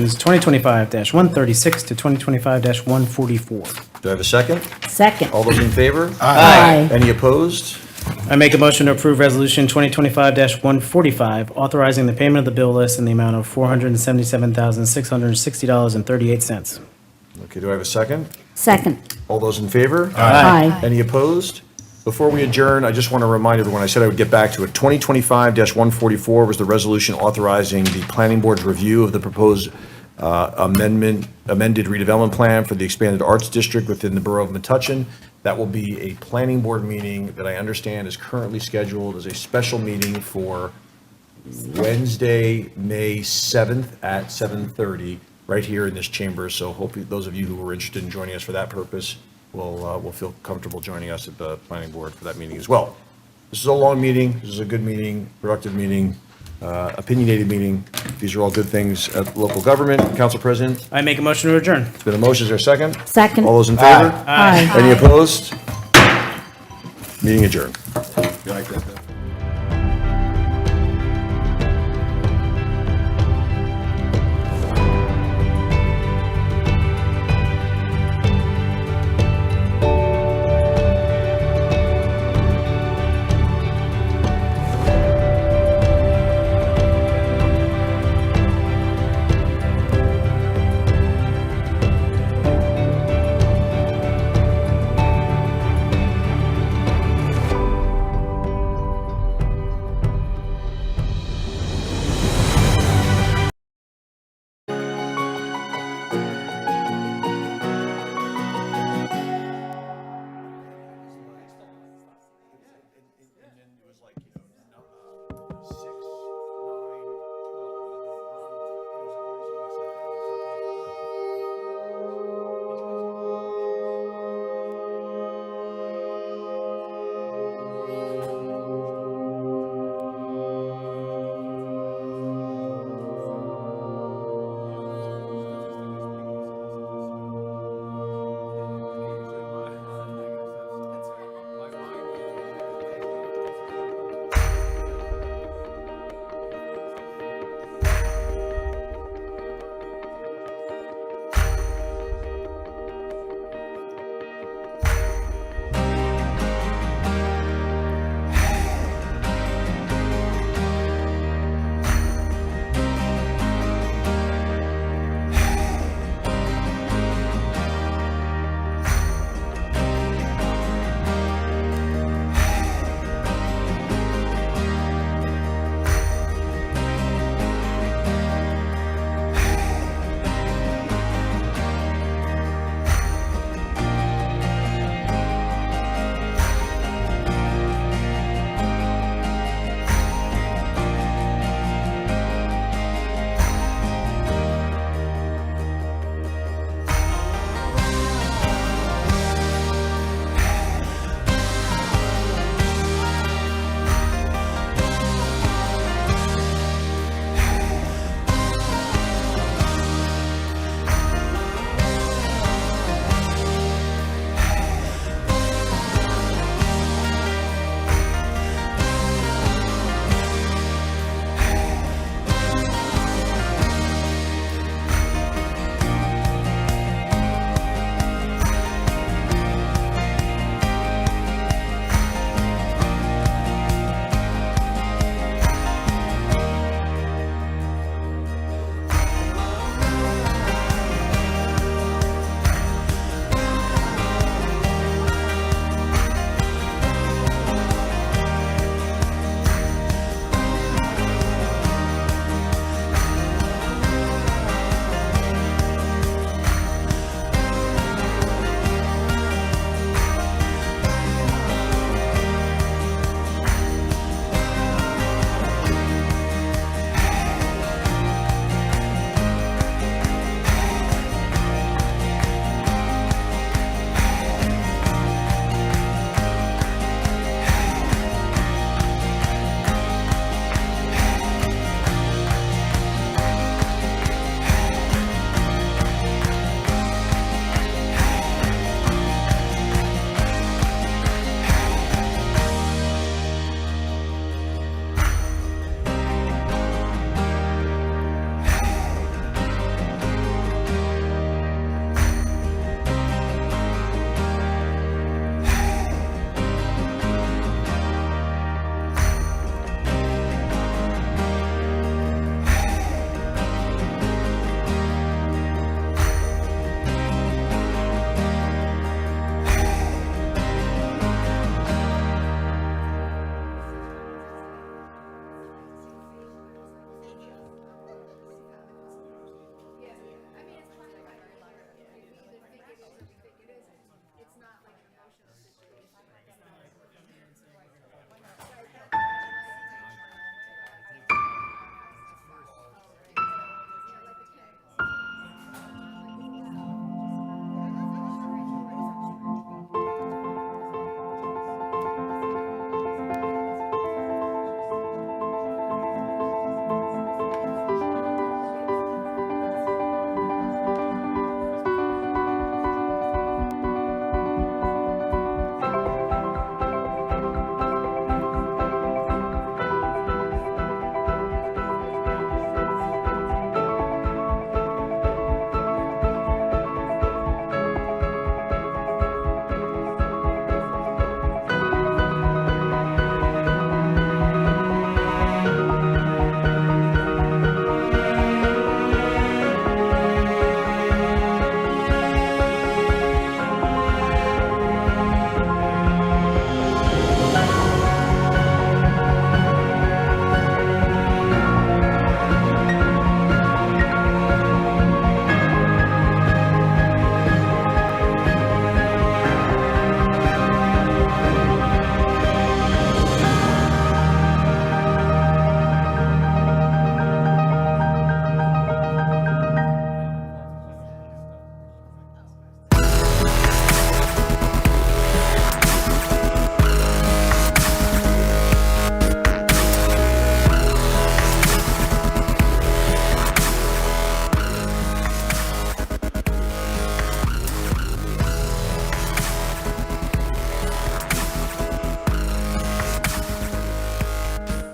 2025-136 to 2025-144. Do I have a second? Second. All those in favor? Aye. Any opposed? I make a motion to approve Resolution 2025-145, authorizing the payment of the bill list in the amount of $477,660.38. Okay, do I have a second? Second. All those in favor? Aye. Any opposed? Before we adjourn, I just want to remind everyone, I said I would get back to it. 2025-144 was the resolution authorizing the planning board's review of the proposed amended redevelopment plan for the expanded arts district within the borough of Metuchen. That will be a planning board meeting that I understand is currently scheduled as a special meeting for Wednesday, May 7th at 7:30, right here in this chamber. So hopefully those of you who were interested in joining us for that purpose will feel comfortable joining us at the planning board for that meeting as well. This is a long meeting. This is a good meeting, productive meeting, opinionated meeting. These are all good things at local government. Council President, I make a motion to adjourn. it's been a motion. Is there a second? Second. All those in favor? Aye. Any opposed? Meeting adjourned. You like that?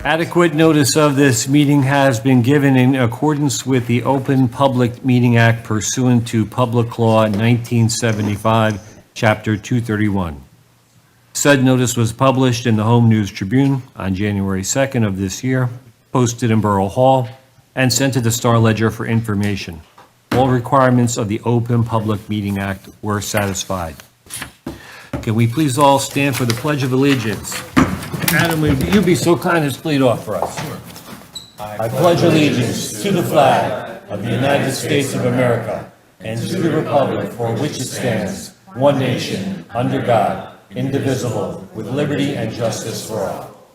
Adequate notice of this meeting has been given in accordance with the Open Public Meeting Act pursuant to Public Law 1975, Chapter 231. Said notice was published in the Home News Tribune on January 2nd of this year, posted in Borough Hall, and sent to the Star Ledger for information. All requirements of the Open Public Meeting Act were satisfied. Can we please all stand for the Pledge of Allegiance? Adam, would you be so kind as to lead off for us? I pledge allegiance to the flag of the United States of America and to the republic for which it stands, one nation, under God, indivisible, with liberty and justice for all.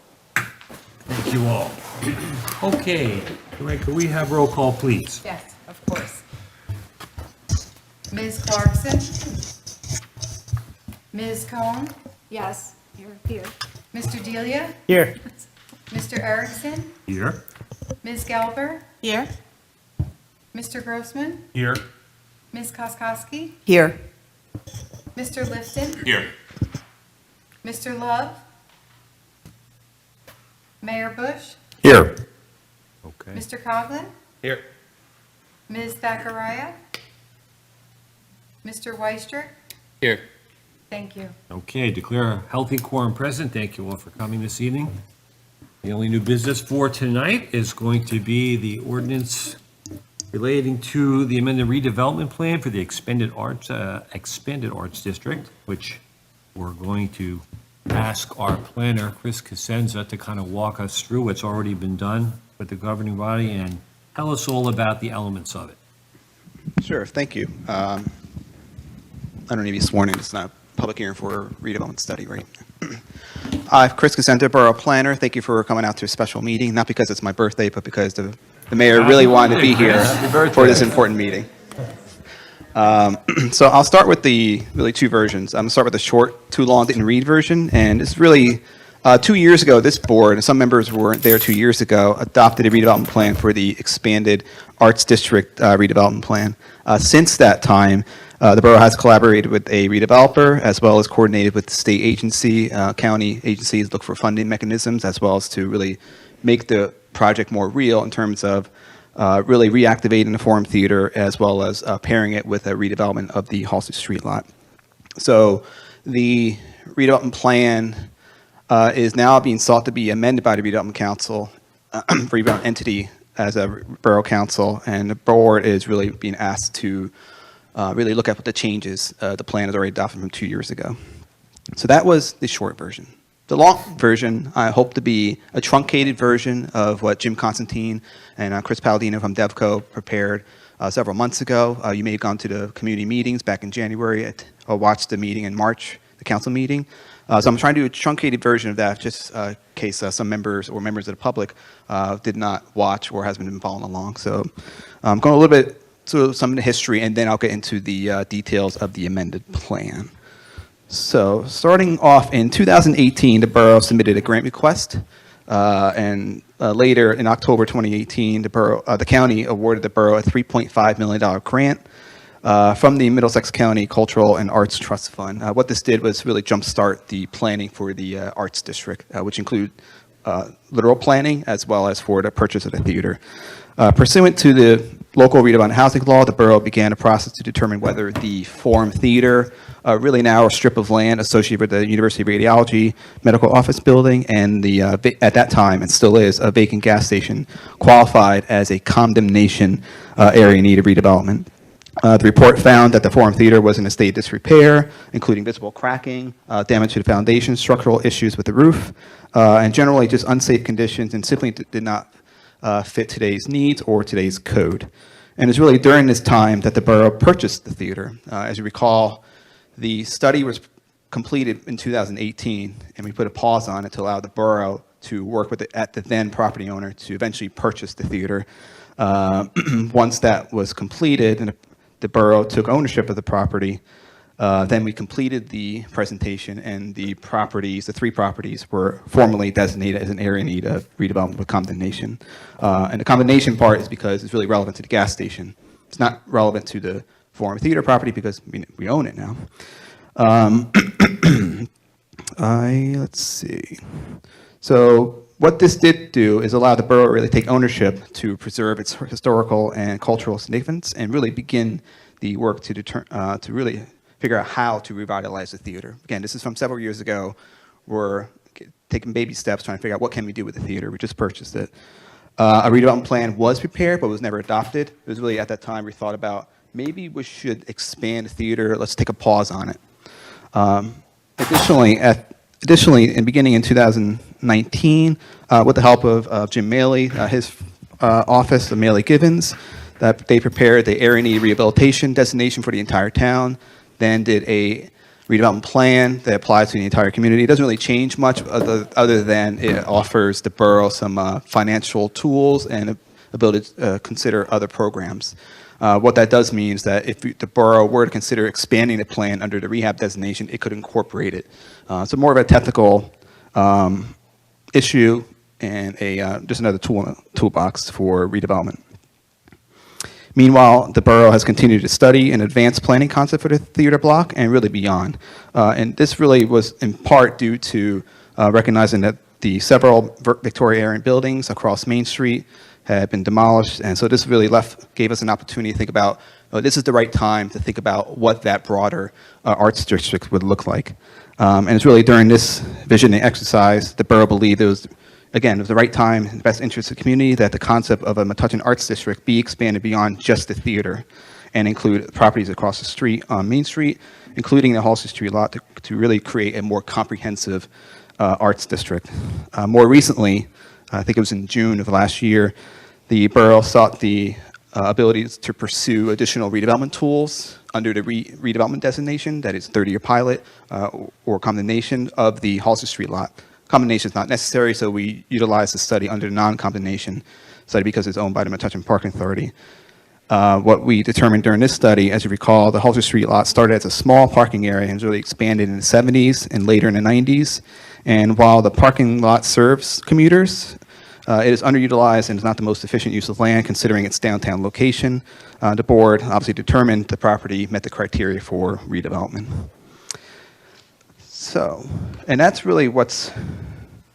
Thank you all. Okay, could we have roll call, please? Yes, of course. Ms. Clarkson? Ms. Cohen? Yes, here. Mr. Delia? Here. Mr. Erickson? Here. Ms. Gelber? Here. Mr. Grossman? Here. Ms. Koskowski? Here. Mr. Lifton? Here. Mr. Love? Mayor Bush? Here. Okay. Mr. Coughlin? Here. Ms. Thackeray? Mr. Weistrich? Here. Thank you. Okay, declare a healthy quorum present. Thank you all for coming this evening. The only new business for tonight is going to be the ordinance relating to the amended redevelopment plan for the expanded arts district, which we're going to ask our planner, Chris Cosenza, to kind of walk us through what's already been done with the governing body and tell us all about the elements of it. Sure, thank you. I don't need to be sworn in, it's not a public hearing for a redevelopment study, right? I'm Chris Cosenza, Borough Planner. Thank you for coming out to a special meeting, not because it's my birthday, but because the mayor really wanted to be here for this important meeting. So I'll start with the really two versions. I'm going to start with the short, too long didn't read version, and it's really 2 years ago, this board, and some members weren't there 2 years ago, adopted a redevelopment plan for the expanded Arts District redevelopment plan. Since that time, the borough has collaborated with a redeveloper as well as coordinated with the state agency, county agencies, look for funding mechanisms, as well as to really make the project more real in terms of really reactivating the Forum Theater as well as pairing it with a redevelopment of the Halsey Street lot. So the redevelopment plan is now being sought to be amended by the redevelopment council, redevelopment entity as a borough council, and the board is really being asked to really look at what the changes the plan is already adopted from 2 years ago. So that was the short version. The long version, I hope to be a truncated version of what Jim Constantine and Chris Palladino from DevCo prepared several months ago. You may have gone to the community meetings back in January or watched the meeting in March, the council meeting. So I'm trying to do a truncated version of that, just in case some members or members of the public did not watch or hasn't been following along. So I'm going a little bit to some of the history, and then I'll get into the details of the amended plan. So starting off in 2018, the borough submitted a grant request, and later in October 2018, the county awarded the borough a $3.5 million grant from the Middlesex County Cultural and Arts Trust Fund. What this did was really jumpstart the planning for the Arts District, which include literal planning as well as for the purchase of the theater. Pursuant to the local redevelopment housing law, the borough began a process to determine whether the Forum Theater, really now a strip of land associated with the University of Radiology Medical Office Building, and the at that time, and still is, a vacant gas station, qualified as a condemnation area in need of redevelopment. The report found that the Forum Theater was in a state of disrepair, including visible cracking, damage to the foundation, structural issues with the roof, and generally just unsafe conditions, and simply did not fit today's needs or today's code. And it's really during this time that the borough purchased the theater. As you recall, the study was completed in 2018, and we put a pause on it to allow the borough to work with the then property owner to eventually purchase the theater. Once that was completed and the borough took ownership of the property, then we completed the presentation, and the three properties were formally designated as an area in need of redevelopment with condemnation. And the condemnation part is because it's really relevant to the gas station. It's not relevant to the Forum Theater property because we own it now. Let's see. So what this did do is allow the borough to really take ownership to preserve its historical and cultural significance and really begin the work to really figure out how to revitalize the theater. Again, this is from several years ago. We're taking baby steps trying to figure out what can we do with the theater. We just purchased it. A redevelopment plan was prepared, but was never adopted. It was really at that time we thought about maybe we should expand the theater. Let's take a pause on it. Additionally, in beginning in 2019, with the help of Jim Maley, his office of Maley Givens, that they prepared the area need rehabilitation designation for the entire town, then did a redevelopment plan that applies to the entire community. It doesn't really change much other than it offers the borough some financial tools and ability to consider other programs. What that does mean is that if the borough were to consider expanding the plan under the rehab designation, it could incorporate it. So more of a technical issue and just another tool in the toolbox for redevelopment. Meanwhile, the borough has continued to study an advanced planning concept for the theater block and really beyond. And this really was in part due to recognizing that the several Victoria-era buildings across Main Street had been demolished. And so this really gave us an opportunity to think about, this is the right time to think about what that broader arts district would look like. And it's really during this visioning exercise, the borough believed it was the right time, in the best interest of the community, that the concept of a Metuchen Arts District be expanded beyond just the theater and include properties across the street on Main Street, including the Halsey Street lot, to really create a more comprehensive arts district. More recently, I think it was in June of last year, the borough sought the ability to pursue additional redevelopment tools under the redevelopment designation, that is 30-year pilot or condemnation of the Halsey Street lot. Condemnation is not necessary, so we utilize the study under the non-condemnation study because it's owned by the Metuchen Parking Authority. What we determined during this study, as you recall, the Halsey Street lot started as a small parking area and was really expanded in the 70s and later in the 90s. And while the parking lot serves commuters, it is underutilized and is not the most efficient use of land considering its downtown location. The board obviously determined the property met the criteria for redevelopment. So, and that's really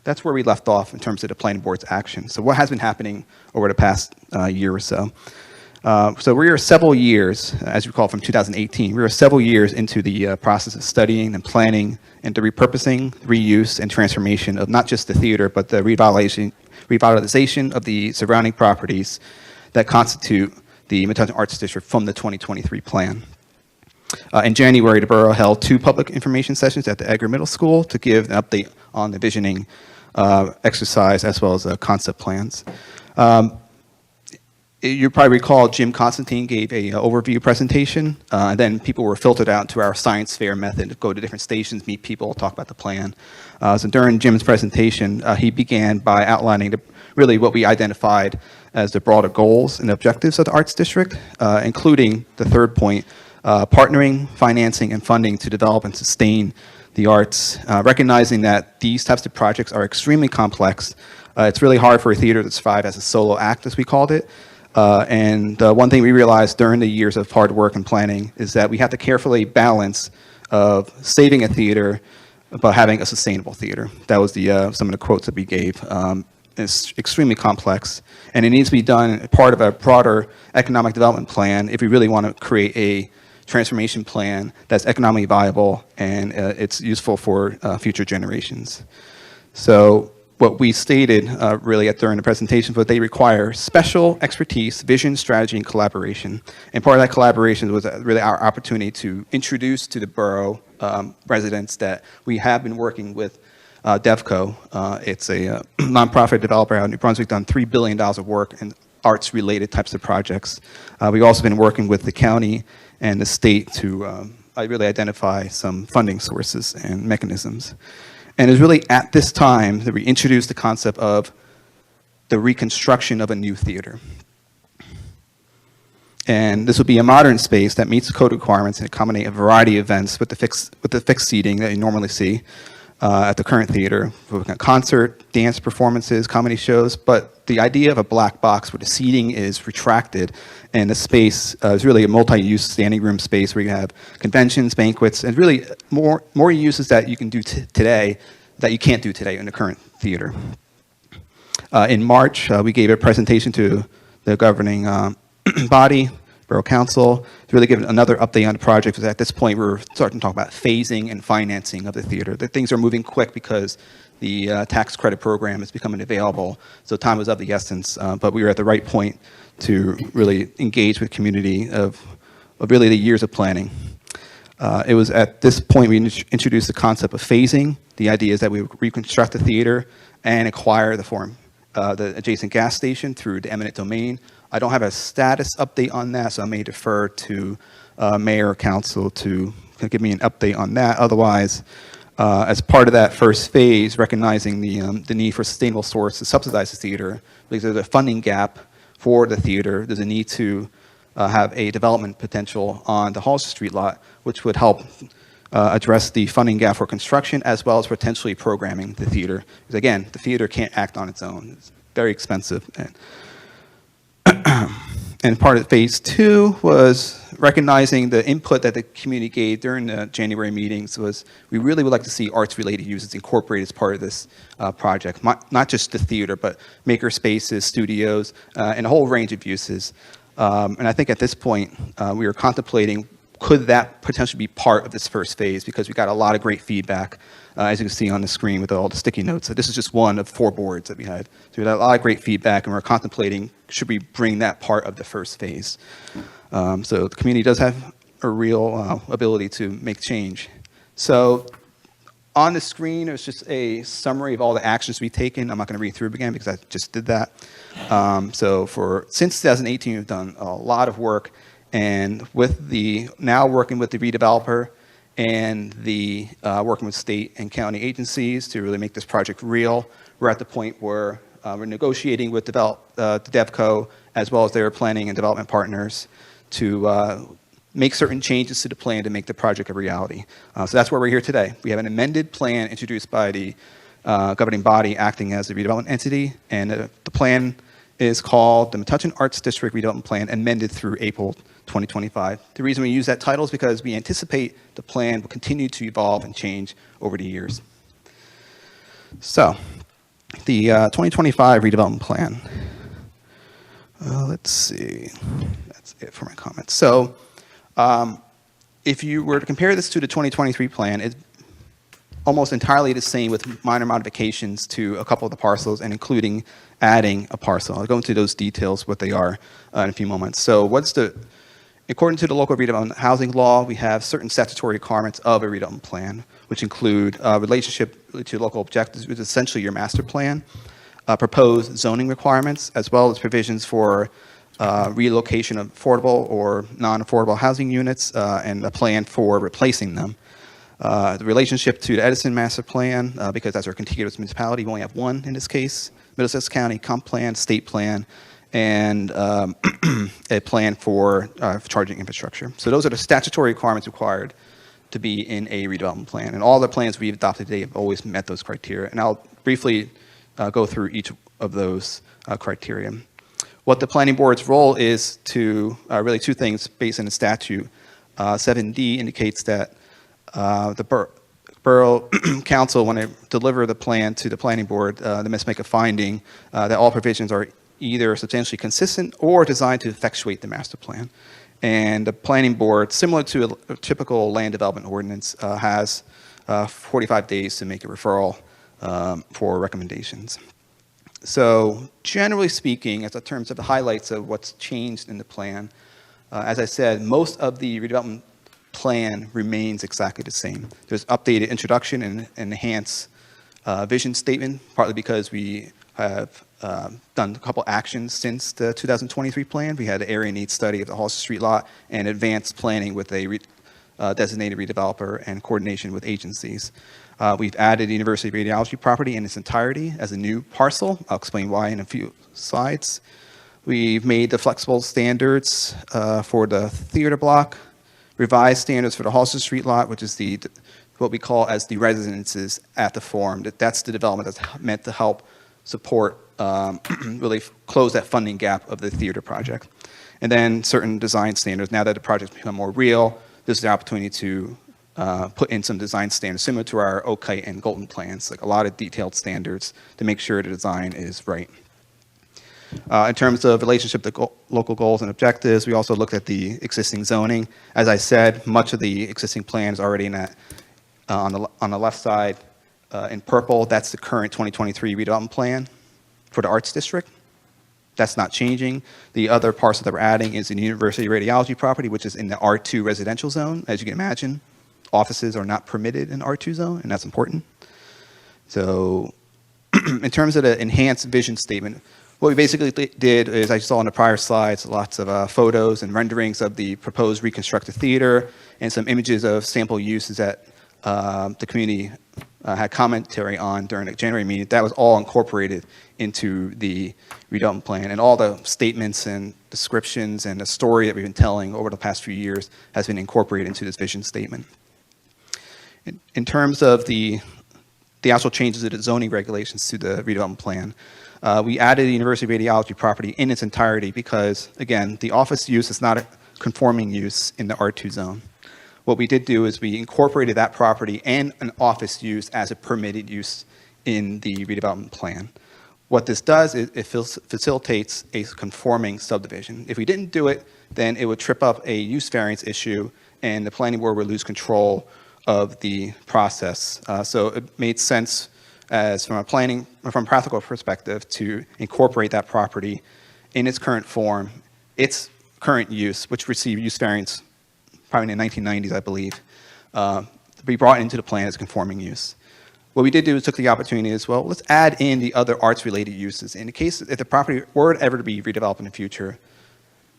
that's where we left off in terms of the planning board's action. So what has been happening over the past year or so? So we are several years, as you recall from 2018, we were several years into the process of studying and planning and the repurposing, reuse, and transformation of not just the theater, but the revitalization of the surrounding properties that constitute the Metuchen Arts District from the 2023 plan. In January, the borough held 2 public information sessions at the Edgar Middle School to give an update on the visioning exercise as well as concept plans. You probably recall Jim Constantine gave an overview presentation, and then people were filtered out to our science fair method to go to different stations, meet people, talk about the plan. So during Jim's presentation, he began by outlining really what we identified as the broader goals and objectives of the Arts District, including the third point, partnering, financing, and funding to develop and sustain the arts, recognizing that these types of projects are extremely complex. It's really hard for a theater to survive as a solo act, as we called it. And one thing we realized during the years of hard work and planning is that we have to carefully balance of saving a theater but having a sustainable theater. That was some of the quotes that we gave. It's extremely complex, and it needs to be done part of a broader economic development plan if we really want to create a transformation plan that's economically viable and it's useful for future generations. So what we stated really during the presentation was they require special expertise, vision, strategy, and collaboration. And part of that collaboration was really our opportunity to introduce to the borough residents that we have been working with DevCo. It's a nonprofit developer out in New Brunswick, done $3 billion of work in arts-related types of projects. We've also been working with the county and the state to really identify some funding sources and mechanisms. And it was really at this time that we introduced the concept of the reconstruction of a new theater. And this would be a modern space that meets code requirements and accommodate a variety of events with the fixed seating that you normally see at the current theater, with concert, dance performances, comedy shows. But the idea of a black box where the seating is retracted and the space is really a multi-use standing room space where you have conventions, banquets, and really more uses that you can do today that you can't do today in the current theater. In March, we gave a presentation to the governing body, Borough Council, to really give another update on the project, because at this point, we're starting to talk about phasing and financing of the theater. The things are moving quick because the tax credit program is becoming available, so time was of the essence, but we were at the right point to really engage with community of really the years of planning. It was at this point we introduced the concept of phasing. The idea is that we would reconstruct the theater and acquire the adjacent gas station through the eminent domain. I don't have a status update on that, so I may defer to Mayor or Council to give me an update on that. Otherwise, as part of that first phase, recognizing the need for sustainable source to subsidize the theater, because there's a funding gap for the theater, there's a need to have a development potential on the Halsey Street lot, which would help address the funding gap for construction as well as potentially programming the theater. Because again, the theater can't act on its own. It's very expensive. And part of phase 2 was recognizing the input that the community gave during the January meetings was we really would like to see arts-related uses incorporated as part of this project, not just the theater, but maker spaces, studios, and a whole range of uses. And I think at this point, we were contemplating, could that potentially be part of this first phase? Because we got a lot of great feedback, as you can see on the screen with all the sticky notes. So this is just one of 4 boards that we had. So we had a lot of great feedback, and we're contemplating, should we bring that part of the first phase? So the community does have a real ability to make change. So on the screen, there's just a summary of all the actions we've taken. I'm not going to read through it again because I just did that. So since 2018, we've done a lot of work, and with now working with the redeveloper and working with state and county agencies to really make this project real, we're at the point where we're negotiating with the DevCo as well as their planning and development partners to make certain changes to the plan to make the project a reality. So that's where we're here today. We have an amended plan introduced by the governing body acting as a redevelopment entity, and the plan is called the Metuchen Arts District Redevelopment Plan, amended through April 2025. The reason we use that title is because we anticipate the plan will continue to evolve and change over the years. So, the 2025 redevelopment plan. Let's see. That's it for my comments. So, if you were to compare this to the 2023 plan, it's almost entirely the same with minor modifications to a couple of the parcels and including adding a parcel. I'll go into those details, what they are, in a few moments. So according to the local redevelopment housing law, we have certain statutory requirements of a redevelopment plan, which include relationship to local objectives, which is essentially your master plan, proposed zoning requirements, as well as provisions for relocation of affordable or non-affordable housing units, and a plan for replacing them. The relationship to the Edison master plan, because as our contiguous municipality, we only have one in this case, Middlesex County comp plan, state plan, and a plan for charging infrastructure. So those are the statutory requirements required to be in a redevelopment plan. And all the plans we've adopted today have always met those criteria. And I'll briefly go through each of those criteria. What the planning board's role is to really 2 things based on the statute. 7D indicates that the Borough Council, when they deliver the plan to the planning board, they must make a finding that all provisions are either substantially consistent or designed to effectuate the master plan. And the planning board, similar to a typical land development ordinance, has 45 days to make a referral for recommendations. So generally speaking, as in terms of the highlights of what's changed in the plan, as I said, most of the redevelopment plan remains exactly the same. There's updated introduction and enhanced vision statement, partly because we have done a couple actions since the 2023 plan. We had an area needs study of the Halsey Street lot and advanced planning with a designated redeveloper and coordination with agencies. We've added the University Radiology property in its entirety as a new parcel. I'll explain why in a few slides. We've made the flexible standards for the theater block, revised standards for the Halsey Street lot, which is what we call as the residences at the Forum. That's the development that's meant to help support, really close that funding gap of the theater project. And then certain design standards. Now that the project's become more real, this is the opportunity to put in some design standards similar to our Oak Kite and Golden plans, like a lot of detailed standards to make sure the design is right. In terms of relationship to local goals and objectives, we also looked at the existing zoning. As I said, much of the existing plan is already in that, on the left side in purple, that's the current 2023 redevelopment plan for the Arts District. That's not changing. The other parcel that we're adding is the University Radiology property, which is in the R2 residential zone. As you can imagine, offices are not permitted in R2 zone, and that's important. So in terms of the enhanced vision statement, what we basically did is, I saw on the prior slides, lots of photos and renderings of the proposed reconstructed theater and some images of sample uses that the community had commentary on during the January meeting. That was all incorporated into the redevelopment plan, and all the statements and descriptions and the story that we've been telling over the past few years has been incorporated into this vision statement. In terms of the actual changes to the zoning regulations to the redevelopment plan, we added the University Radiology property in its entirety because, again, the office use is not a conforming use in the R2 zone. What we did do is we incorporated that property and an office use as a permitted use in the redevelopment plan. What this does is it facilitates a conforming subdivision. If we didn't do it, then it would trip up a use variance issue, and the planning board would lose control of the process. So it made sense from a practical perspective to incorporate that property in its current form, its current use, which received use variance probably in the 1990s, I believe, to be brought into the plan as conforming use. What we did do is took the opportunity as well, let's add in the other arts-related uses. In the case, if the property were ever to be redeveloped in the future,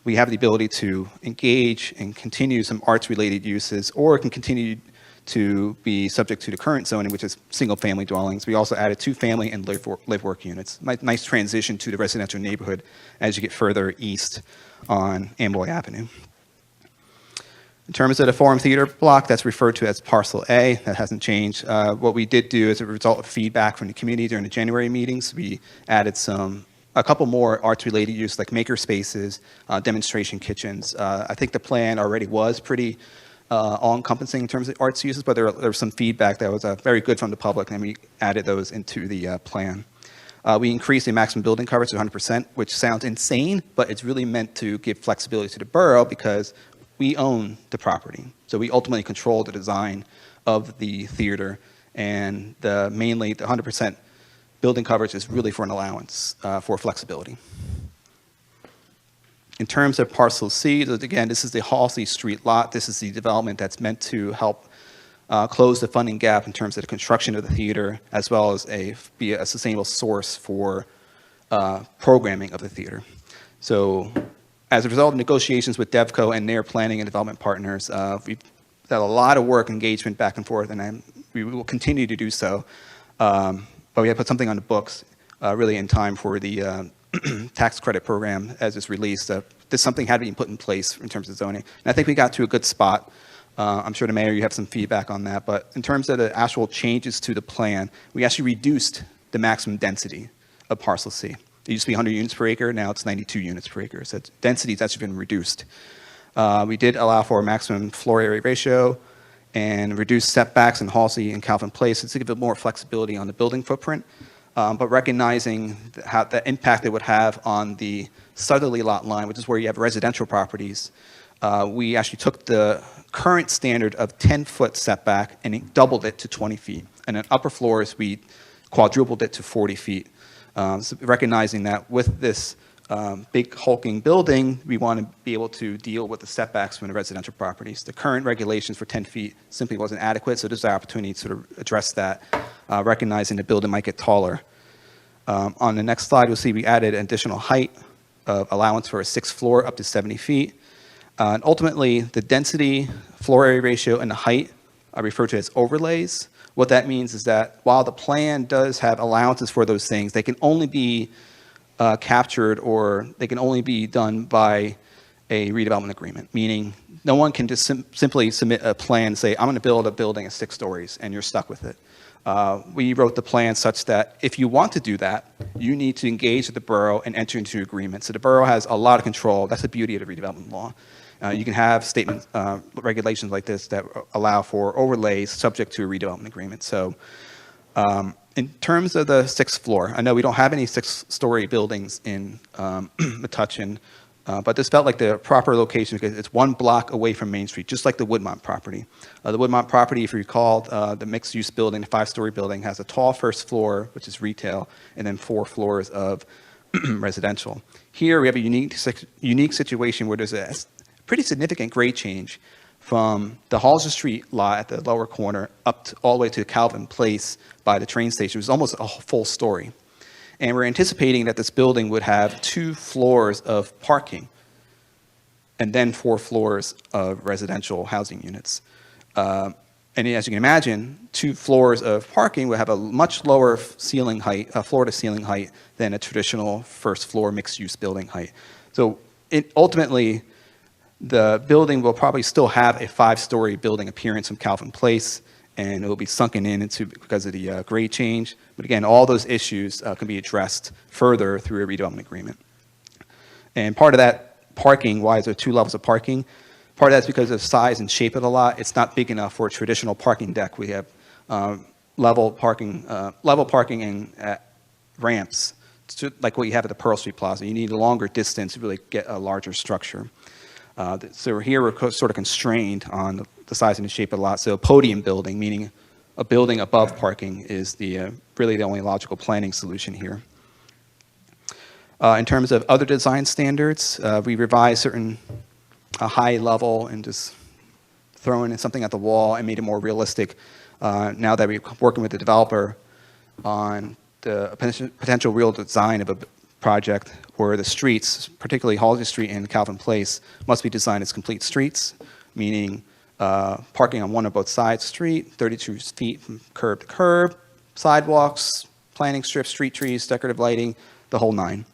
we have the ability to engage and continue some arts-related uses, or it can continue to be subject to the current zoning, which is single-family dwellings. We also added two-family and live-work units. Nice transition to the residential neighborhood as you get further east on Amboy Avenue. In terms of the Forum Theater block, that's referred to as Parcel A. That hasn't changed. What we did do as a result of feedback from the community during the January meetings, we added a couple more arts-related use, like maker spaces, demonstration kitchens. I think the plan already was pretty all-encompassing in terms of arts uses, but there was some feedback that was very good from the public, and we added those into the plan. We increased the maximum building coverage to 100%, which sounds insane, but it's really meant to give flexibility to the borough because we own the property. So we ultimately control the design of the theater, and mainly the 100% building coverage is really for an allowance for flexibility. In terms of Parcel C, again, this is the Halsey Street lot. This is the development that's meant to help close the funding gap in terms of the construction of the theater, as well as be a sustainable source for programming of the theater. So as a result of negotiations with DevCo and their planning and development partners, we've done a lot of work, engagement back and forth, and we will continue to do so. But we have put something on the books really in time for the tax credit program as it's released. Something had to be put in place in terms of zoning. And I think we got to a good spot. I'm sure the mayor, you have some feedback on that. But in terms of the actual changes to the plan, we actually reduced the maximum density of Parcel C. It used to be 100 units per acre. Now it's 92 units per acre. So density has actually been reduced. We did allow for a maximum floor area ratio and reduced setbacks in Halsey and Calvin Place to give it more flexibility on the building footprint. But recognizing the impact it would have on the southerly lot line, which is where you have residential properties, we actually took the current standard of 10-foot setback and doubled it to 20 feet. And in upper floors, we quadrupled it to 40 feet. So recognizing that with this big hulking building, we want to be able to deal with the setbacks from the residential properties. The current regulations for 10 feet simply wasn't adequate, so there's an opportunity to sort of address that, recognizing the building might get taller. On the next slide, you'll see we added an additional height of allowance for a sixth floor up to 70 feet. And ultimately, the density, floor area ratio, and the height are referred to as overlays. What that means is that while the plan does have allowances for those things, they can only be captured, or they can only be done by a redevelopment agreement, meaning no one can just simply submit a plan and say, I'm going to build a building of 6 stories, and you're stuck with it. We wrote the plan such that if you want to do that, you need to engage with the borough and enter into an agreement. So the borough has a lot of control. That's the beauty of the redevelopment law. You can have statements, regulations like this that allow for overlays subject to a redevelopment agreement. So In terms of the sixth floor, I know we don't have any six-story buildings in Metuchen, but this felt like the proper location because it's 1 block away from Main Street, just like the Woodmont property. The Woodmont property, if you recall, the mixed-use building, the 5-story building, has a tall first floor, which is retail, and then 4 floors of residential. Here, we have a unique situation where there's a pretty significant grade change from the Halsey Street lot at the lower corner up all the way to Calvin Place by the train station. It was almost a full story. And we're anticipating that this building would have 2 floors of parking and then 4 floors of residential housing units. And as you can imagine, 2 floors of parking would have a much lower ceiling height, floor-to-ceiling height, than a traditional first-floor mixed-use building height. So ultimately, the building will probably still have a 5-story building appearance from Calvin Place, and it will be sunken in because of the grade change. But again, all those issues can be addressed further through a redevelopment agreement. And part of that parking, why is there 2 levels of parking? Part of that's because of the size and shape of the lot. It's not big enough for a traditional parking deck. We have level parking and ramps, like what you have at the Pearl Street Plaza. You need a longer distance to really get a larger structure. So here we're sort of constrained on the size and the shape of the lot. So a podium building, meaning a building above parking, is really the only logical planning solution here. In terms of other design standards, we revised certain high level and just throwing in something at the wall and made it more realistic. Now that we're working with the developer on the potential real design of a project where the streets, particularly Halsey Street and Calvin Place, must be designed as complete streets, meaning parking on one or both sides of the street, 32 feet from curb to curb, sidewalks, planting strips, street trees, decorative lighting, the whole 9.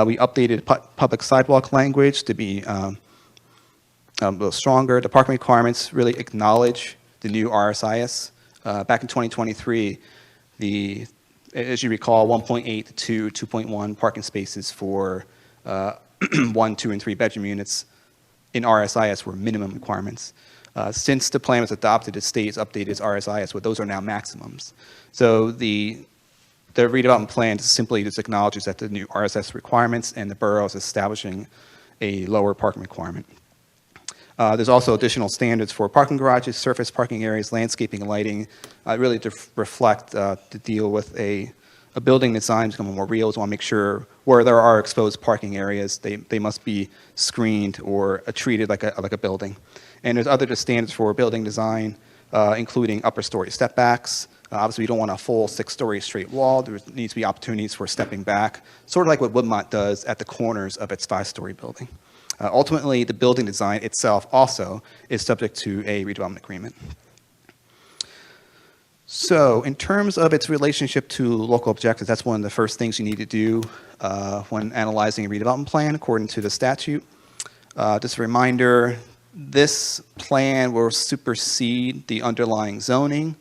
We updated public sidewalk language to be a little stronger. The parking requirements really acknowledge the new RSIS. Back in 2023, as you recall, 1.8 to 2.1 parking spaces for 1, 2, and 3 bedroom units in RSIS were minimum requirements. Since the plan was adopted, the state has updated its RSIS, but those are now maximums. So the redevelopment plan simply just acknowledges that the new RSIS requirements and the borough is establishing a lower parking requirement. There's also additional standards for parking garages, surface parking areas, landscaping and lighting, really to reflect, to deal with a building design becoming more real. We want to make sure where there are exposed parking areas, they must be screened or treated like a building. And there's other standards for building design, including upper story step backs. Obviously, we don't want a full 6-story straight wall. There needs to be opportunities for stepping back, sort of like what Woodmont does at the corners of its 5-story building. Ultimately, the building design itself also is subject to a redevelopment agreement. So in terms of its relationship to local objectives, that's one of the first things you need to do when analyzing a redevelopment plan according to the statute. Just a reminder, this plan will supersede the underlying zoning.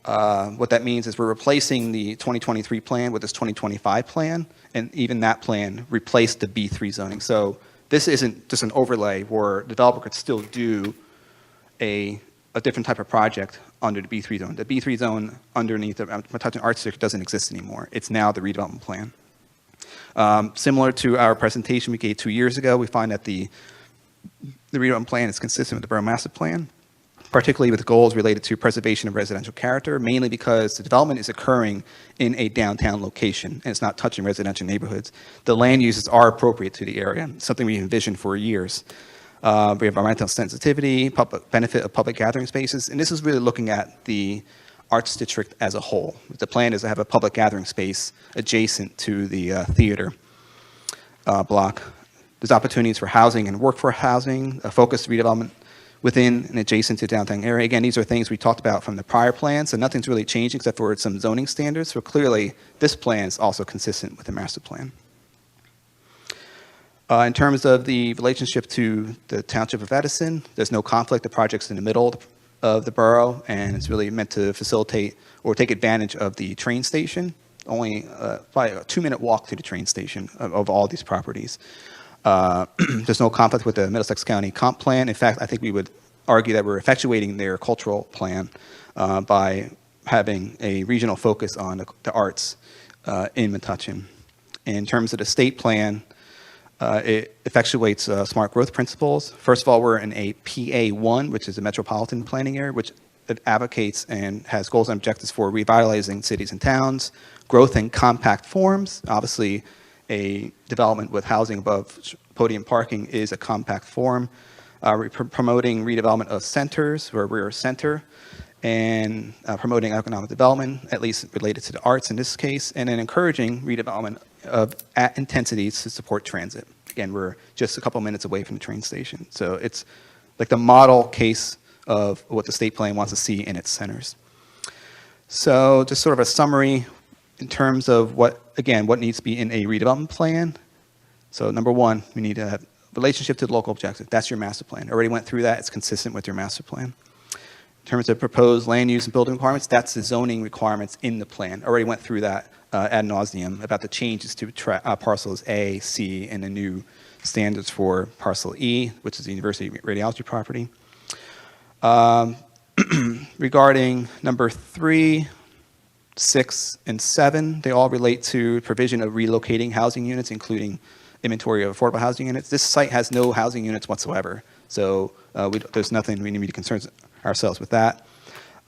What that means is we're replacing the 2023 plan with this 2025 plan, and even that plan replaced the B3 zoning. So this isn't just an overlay where the developer could still do a different type of project under the B3 zone. The B3 zone underneath the Metuchen Arts District doesn't exist anymore. It's now the redevelopment plan. Similar to our presentation we gave 2 years ago, we find that the redevelopment plan is consistent with the borough master plan, particularly with goals related to preservation of residential character, mainly because the development is occurring in a downtown location and it's not touching residential neighborhoods. The land uses are appropriate to the area, something we envisioned for years. We have environmental sensitivity, public benefit of public gathering spaces, and this is really looking at the arts district as a whole. The plan is to have a public gathering space adjacent to the theater block. There's opportunities for housing and workforce housing, a focused redevelopment within and adjacent to downtown area. Again, these are things we talked about from the prior plan, so nothing's really changed except for some zoning standards. So clearly, this plan is also consistent with the master plan. In terms of the relationship to the Township of Edison, there's no conflict. The project's in the middle of the borough, and it's really meant to facilitate or take advantage of the train station. Only probably a 2-minute walk to the train station of all these properties. There's no conflict with the Middlesex County comp plan. In fact, I think we would argue that we're effectuating their cultural plan by having a regional focus on the arts in Metuchen. In terms of the state plan, it effectuates smart growth principles. First of all, we're in a PA1, which is a metropolitan planning area, which it advocates and has goals and objectives for revitalizing cities and towns, growth in compact forms. Obviously, a development with housing above podium parking is a compact form. Promoting redevelopment of centers, where we're a center, and promoting economic development, at least related to the arts in this case, and then encouraging redevelopment of at intensities to support transit. Again, we're just a couple minutes away from the train station. So it's like the model case of what the state plan wants to see in its centers. So just sort of a summary in terms of what needs to be in a redevelopment plan. So number one, we need to have relationship to the local objective. That's your master plan. Already went through that. It's consistent with your master plan. In terms of proposed land use and building requirements, that's the zoning requirements in the plan. Already went through that ad nauseum about the changes to parcels A, C, and the new standards for parcel E, which is the University Radiology property. Regarding number 3, 6, and 7, they all relate to provision of relocating housing units, including inventory of affordable housing units. This site has no housing units whatsoever, so there's nothing we need to concern ourselves with that.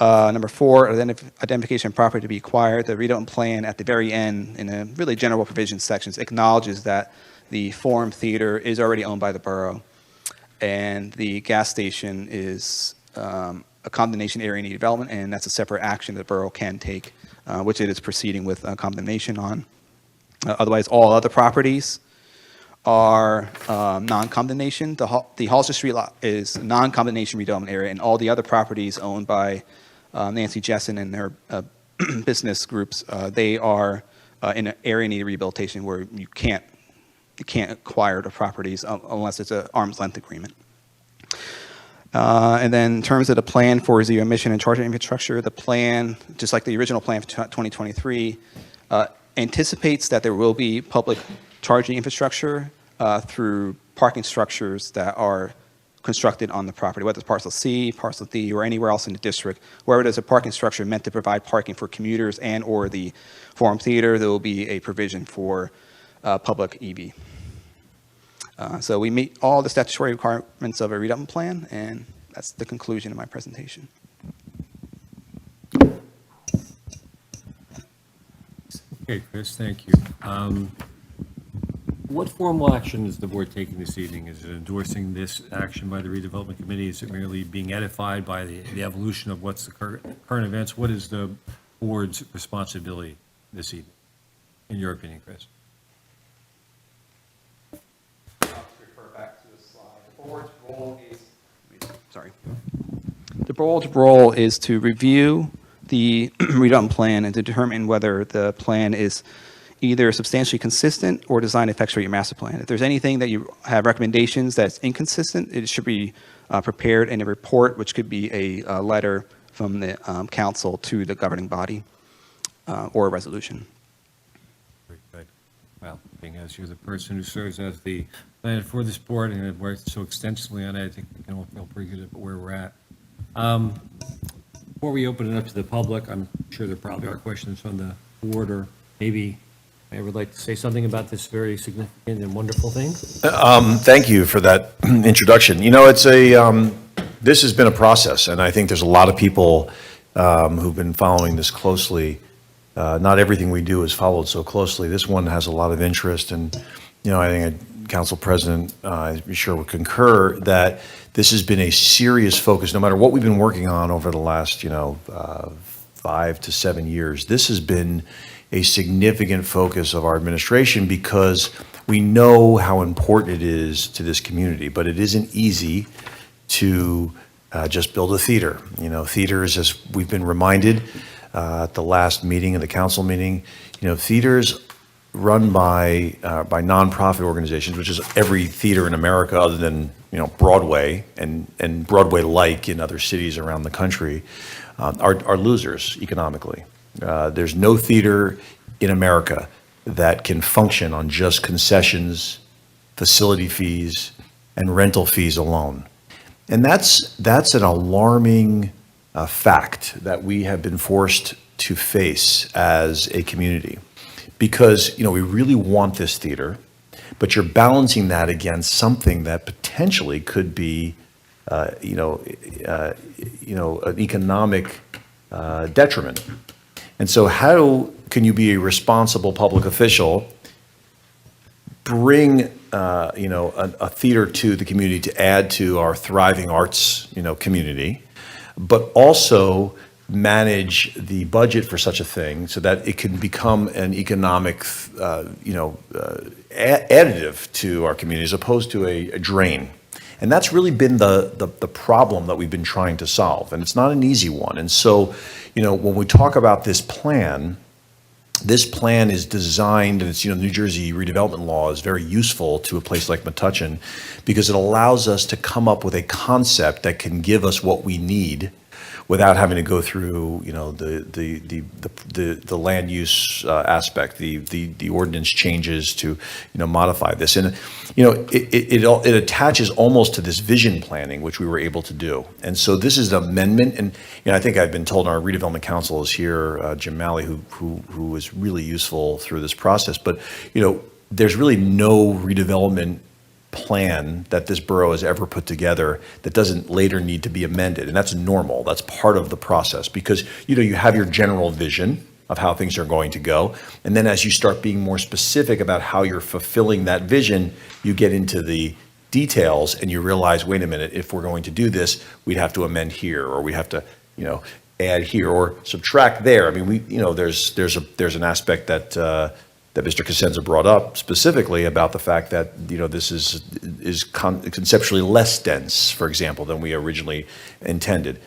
Number 4, identification of property to be acquired. The redevelopment plan at the very end, in a really general provision sections, acknowledges that the Forum Theater is already owned by the borough, and the gas station is a condemnation area need development, and that's a separate action the borough can take, which it is proceeding with condemnation on. Otherwise, all other properties are non-condemnation. The Halsey Street lot is non-condemnation redevelopment area, and all the other properties owned by Nancy Jessen and their business groups, they are in an area need rehabilitation where you can't acquire the properties unless it's an arm's length agreement. And then in terms of the plan for zero emission and charging infrastructure, the plan, just like the original plan for 2023, anticipates that there will be public charging infrastructure through parking structures that are constructed on the property, whether it's parcel C, parcel D, or anywhere else in the district. Wherever there's a parking structure meant to provide parking for commuters and or the Forum Theater, there will be a provision for public EV. So we meet all the statutory requirements of a redevelopment plan, and that's the conclusion of my presentation. Okay, Chris, thank you. What formal action is the board taking this evening? Is it endorsing this action by the redevelopment committee? Is it merely being edified by the evolution of what's the current events? What is the board's responsibility this evening, in your opinion, Chris? Refer back to the slide. The board's role is, the board's role is to review the redevelopment plan and to determine whether the plan is either substantially consistent or designed to effectuate your master plan. If there's anything that you have recommendations that's inconsistent, it should be prepared in a report, which could be a letter from the council to the governing body or a resolution. Very good. Well, being as you're the person who serves as the planner for this board and have worked so extensively on it, I think we can all feel pretty good about where we're at. Before we open it up to the public, I'm sure there probably are questions from the board, or maybe I would like to say something about this very significant and wonderful thing. Thank you for that introduction. You know, it's this has been a process, and I think there's a lot of people who've been following this closely. Not everything we do is followed so closely. This one has a lot of interest, and you know, I think Council President, I'm sure would concur that this has been a serious focus. No matter what we've been working on over the last, 5 to 7 years, this has been a significant focus of our administration because we know how important it is to this community, but it isn't easy to just build a theater. You know, theaters, as we've been reminded at the last meeting of the council meeting, theaters run by nonprofit organizations, which is every theater in America other than, Broadway and Broadway-like in other cities around the country, are losers economically. There's no theater in America that can function on just concessions, facility fees, and rental fees alone. And that's an alarming fact that we have been forced to face as a community. Because, we really want this theater, but you're balancing that against something that potentially could be, an economic detriment. And so how can you be a responsible public official, bring, a theater to the community to add to our thriving arts, community, but also manage the budget for such a thing so that it can become an economic, additive to our community as opposed to a drain. And that's really been the problem that we've been trying to solve. And it's not an easy one. And so, when we talk about this plan is designed, and it's, New Jersey redevelopment law is very useful to a place like Metuchen because it allows us to come up with a concept that can give us what we need without having to go through, the land use aspect, the ordinance changes to, modify this. And, it attaches almost to this vision planning, which we were able to do. And so this is an amendment, and, I think I've been told our redevelopment council is here, Jim Malley, who was really useful through this process. But, there's really no redevelopment plan that this borough has ever put together that doesn't later need to be amended. And that's normal. That's part of the process because, you have your general vision of how things are going to go. And then as you start being more specific about how you're fulfilling that vision, you get into the details and you realize, wait a minute, if we're going to do this, we'd have to amend here, or we have to, add here or subtract there. I mean, there's an aspect that Mr. Cosenza brought up specifically about the fact that, this is conceptually less dense, for example, than we originally intended.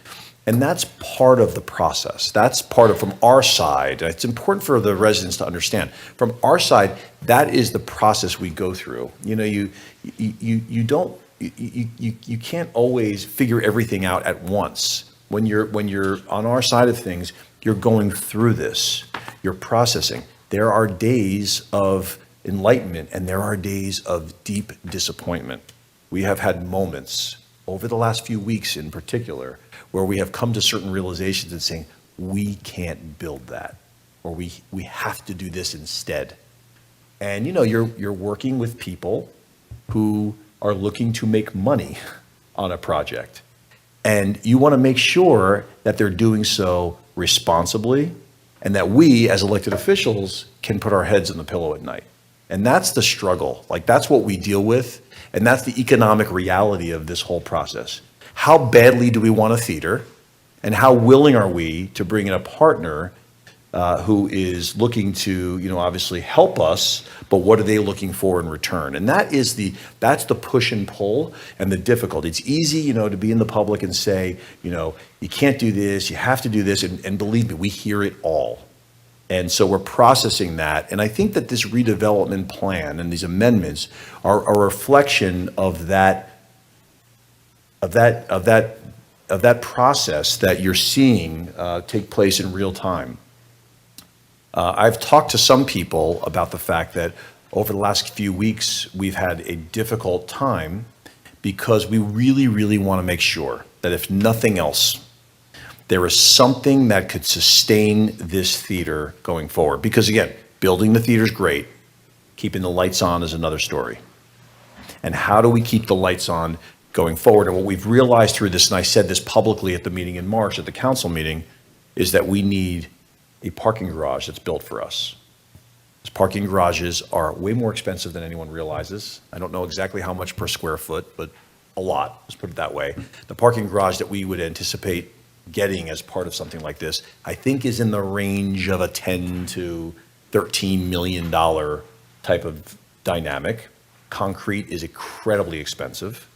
And that's part of the process. That's part of, from our side, it's important for the residents to understand. From our side, that is the process we go through. You can't always figure everything out at once. When you're on our side of things, you're going through this, you're processing. There are days of enlightenment and there are days of deep disappointment. We have had moments over the last few weeks in particular where we have come to certain realizations and saying, we can't build that, or we have to do this instead. And you're working with people who are looking to make money on a project. And you want to make sure that they're doing so responsibly, and that we, as elected officials, can put our heads in the pillow at night. And that's the struggle. Like, that's what we deal with, and that's the economic reality of this whole process. How badly do we want a theater, and how willing are we to bring in a partner who is looking to, obviously help us, but what are they looking for in return? And that's the push and pull and the difficulty. It's easy, to be in the public and say, you can't do this, you have to do this, and believe me, we hear it all. And so we're processing that. And I think that this redevelopment plan and these amendments are a reflection of that process that you're seeing take place in real time. I've talked to some people about the fact that over the last few weeks, we've had a difficult time because we really, really want to make sure that if nothing else, there is something that could sustain this theater going forward. Because again, building the theater is great. Keeping the lights on is another story. And how do we keep the lights on going forward? And what we've realized through this, and I said this publicly at the meeting in March, at the council meeting, is that we need a parking garage that's built for us. These parking garages are way more expensive than anyone realizes. I don't know exactly how much per square foot, but a lot, let's put it that way. The parking garage that we would anticipate getting as part of something like this, I think is in the range of a $10 to $13 million type of dynamic. Concrete is incredibly expensive.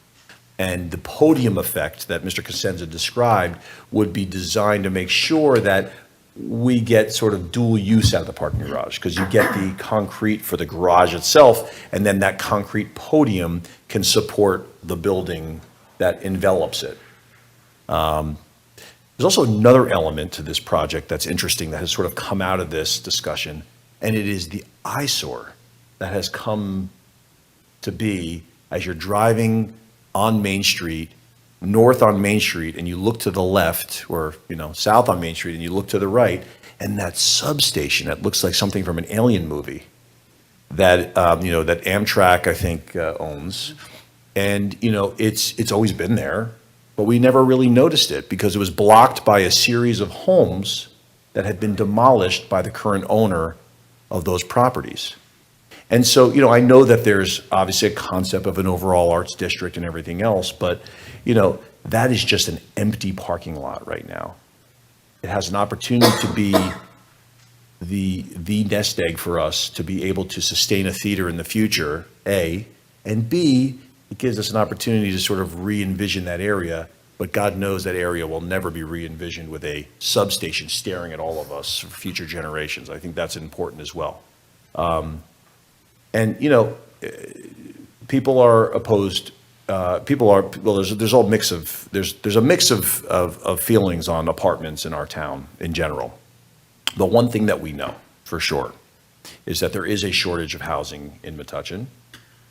And the podium effect that Mr. Cosenza described would be designed to make sure that we get sort of dual use out of the parking garage, because you get the concrete for the garage itself, and then that concrete podium can support the building that envelops it. There's also another element to this project that's interesting that has sort of come out of this discussion, and it is the eyesore that has come to be as you're driving on Main Street north on Main Street and you look to the left, or, south on Main Street and you look to the right, and that substation that looks like something from an alien movie that, that Amtrak, I think, owns. And, it's always been there, but we never really noticed it because it was blocked by a series of homes that had been demolished by the current owner of those properties. And so, I know that there's obviously a concept of an overall arts district and everything else, but, that is just an empty parking lot right now. It has an opportunity to be the nest egg for us to be able to sustain a theater in the future, A, and B, it gives us an opportunity to sort of re-envision that area, but God knows that area will never be re-envisioned with a substation staring at all of us for future generations. I think that's important as well. And, people are opposed, there's a mix of feelings on apartments in our town in general. The one thing that we know for sure is that there is a shortage of housing in Metuchen.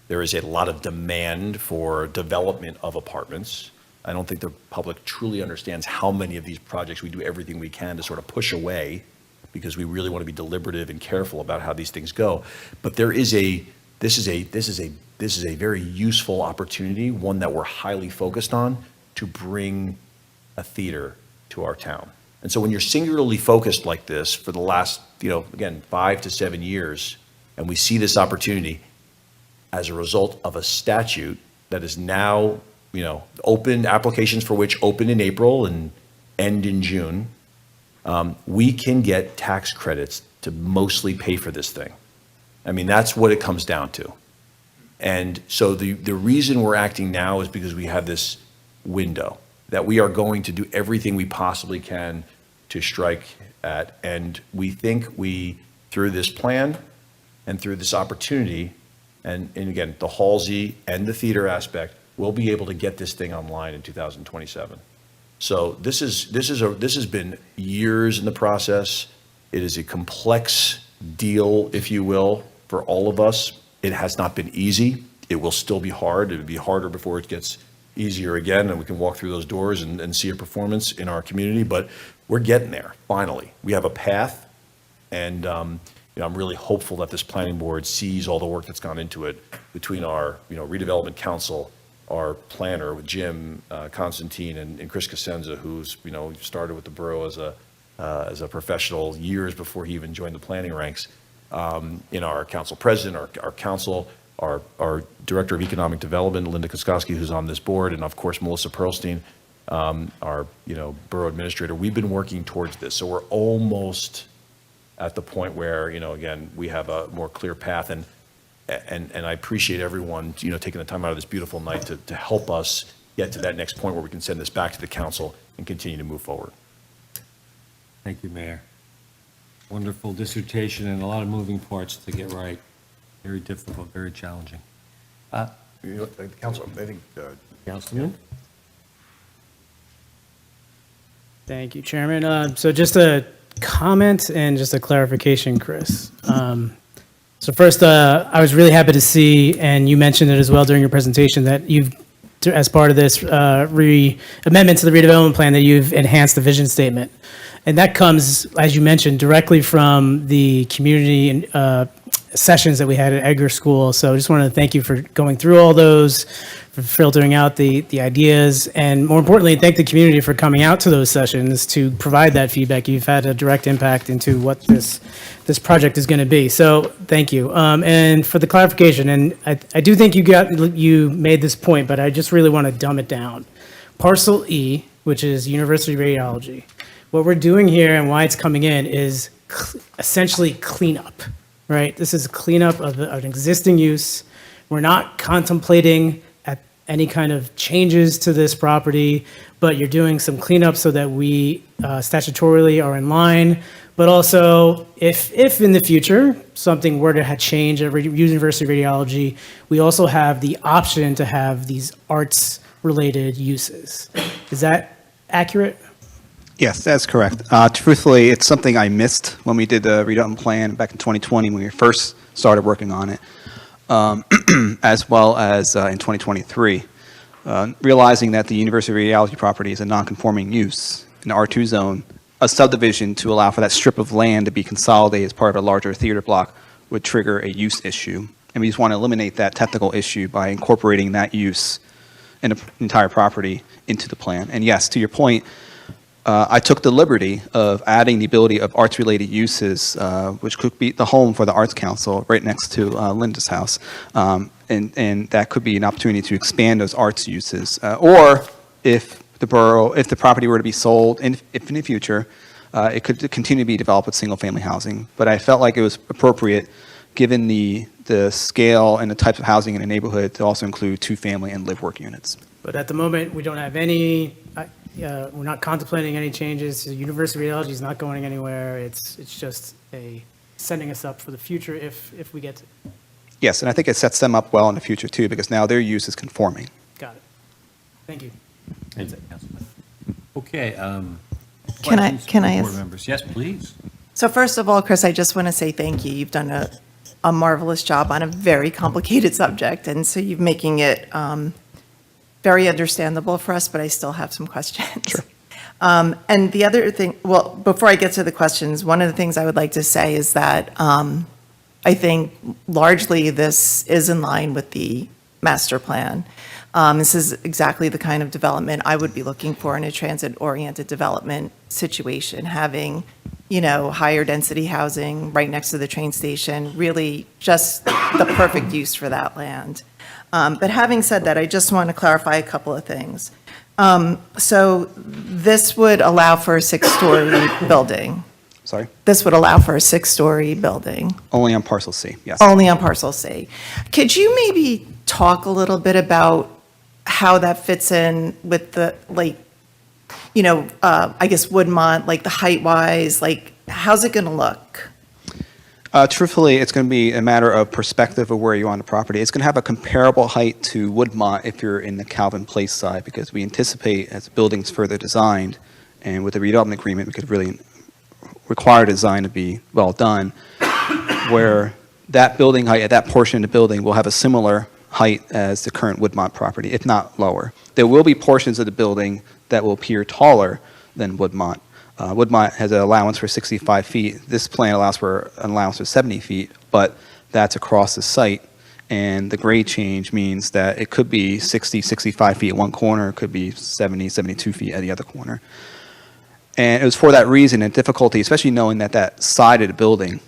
There is a lot of demand for development of apartments. I don't think the public truly understands how many of these projects we do everything we can to sort of push away because we really want to be deliberative and careful about how these things go. But this is a very useful opportunity, one that we're highly focused on, to bring a theater to our town. And so when you're singularly focused like this for the last, again, 5 to 7 years, and we see this opportunity as a result of a statute that is now, open, applications for which open in April and end in June, we can get tax credits to mostly pay for this thing. I mean, that's what it comes down to. And so the reason we're acting now is because we have this window that we are going to do everything we possibly can to strike at. And we think through this plan and through this opportunity, and again, the Halsey and the theater aspect, we'll be able to get this thing online in 2027. So this has been years in the process. It is a complex deal, if you will, for all of us. It has not been easy. It will still be hard. It will be harder before it gets easier again, and we can walk through those doors and see a performance in our community. But we're getting there, finally. We have a path, and I'm really hopeful that this planning board sees all the work that's gone into it between our redevelopment council, our planner with Jim Constantine and Chris Cosenza, who's started with the borough as a professional years before he even joined the planning ranks. In our council president, our council, our director of economic development, Linda Koskowski, who's on this board, and of course Melissa Perlstein, our borough administrator. We've been working towards this, so we're almost at the point where again we have a more clear path, and I appreciate everyone taking the time out of this beautiful night to help us get to that next point where we can send this back to the council and continue to move forward. Thank you, Mayor. Wonderful dissertation and a lot of moving parts to get right. Very difficult, very challenging. Council, I think. Councilman? Thank you, Chairman. So just a comment and just a clarification, Chris. So first, I was really happy to see, and you mentioned it as well during your presentation, that you've, as part of this amendment to the redevelopment plan, that you've enhanced the vision statement. And that comes, as you mentioned, directly from the community sessions that we had at Edgar School. So I just wanted to thank you for going through all those, for filtering out the ideas, and more importantly, thank the community for coming out to those sessions to provide that feedback. You've had a direct impact into what this project is going to be. So thank you. And for the clarification, and I do think you made this point, but I just really want to dumb it down. Parcel E, which is University Radiology, what we're doing here and why it's coming in is essentially cleanup, right? This is cleanup of an existing use. We're not contemplating any kind of changes to this property, but you're doing some cleanup so that we statutorily are in line. But also, if in the future something were to change at University Radiology, we also have the option to have these arts-related uses. Is that accurate? Yes, that's correct. Truthfully, it's something I missed when we did the redevelopment plan back in 2020 when we first started working on it, as well as in 2023. realizing that the University Realty property is a non-conforming use in the R2 zone, a subdivision to allow for that strip of land to be consolidated as part of a larger theater block would trigger a use issue. And we just want to eliminate that technical issue by incorporating that use in the entire property into the plan. And yes, to your point, I took the liberty of adding the ability of arts-related uses, which could be the home for the Arts Council right next to Linda's house. And that could be an opportunity to expand those arts uses. Or if the property were to be sold if in the future, it could continue to be developed with single-family housing. But I felt like it was appropriate, given the scale and the types of housing in the neighborhood, to also include two-family and live-work units. But at the moment, we don't have any, we're not contemplating any changes. The University Realty is not going anywhere. It's just setting us up for the future if we get to. Yes, and I think it sets them up well in the future, too, because now their use is conforming. Got it. Thank you. Okay. Can I questions from ask- Board members? Yes, please. So first of all, Chris, I just want to say thank you. You've done a marvelous job on a very complicated subject, and so you're making it very understandable for us, but I still have some questions. Sure. And the other thing, well, before I get to the questions, one of the things I would like to say is that I think largely this is in line with the master plan. This is exactly the kind of development I would be looking for in a transit-oriented development situation, having, higher density housing right next to the train station, really just the perfect use for that land. But having said that, I just want to clarify a couple of things. So this would allow for a six-story building. Sorry? This would allow for a six-story building. Only on parcel C, yes. Only on parcel C. Could you maybe talk a little bit about how that fits in with the, I guess Woodmont, the height-wise, how's it going to look? Truthfully, it's going to be a matter of perspective of where you are on the property. It's going to have a comparable height to Woodmont if you're in the Calvin Place side, because we anticipate as the building's further designed, and with the redevelopment agreement, we could really require design to be well done, where that building height at that portion of the building will have a similar height as the current Woodmont property, if not lower. There will be portions of the building that will appear taller than Woodmont. Woodmont has an allowance for 65 feet. This plan allows for an allowance of 70 feet, but that's across the site. And the grade change means that it could be 60, 65 feet at one corner, it could be 70, 72 feet at the other corner. And it was for that reason and difficulty, especially knowing that that side of the building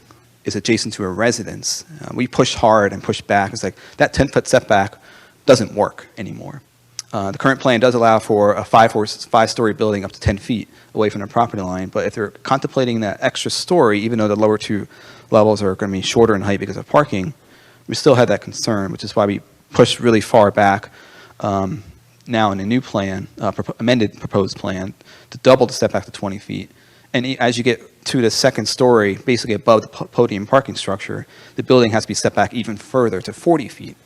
is adjacent to a residence. We pushed hard and pushed back. It's like that 10-foot setback doesn't work anymore. The current plan does allow for a five-story building up to 10 feet away from the property line, but if they're contemplating that extra story, even though the lower two levels are going to be shorter in height because of parking, we still had that concern, which is why we pushed really far back now in the new plan, amended proposed plan, to double the setback to 20 feet. And as you get to the second story, basically above the podium parking structure, the building has to be set back even further to 40 feet.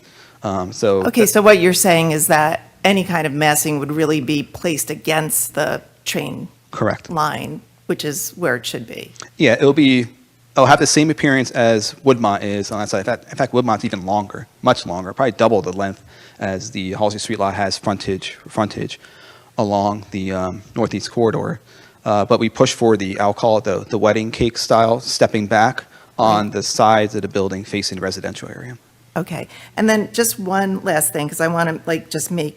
Okay, so what you're saying is that any kind of massing would really be placed against the train Correct. line, which is where it should be. Yeah, it'll have the same appearance as Woodmont is on that side. In fact, Woodmont's even longer, much longer, probably double the length as the Halsey Street lot has frontage along the northeast corridor. But we push for I'll call it the wedding cake style, stepping back on the sides of the building facing the residential area. Okay, and then just one last thing, because I want to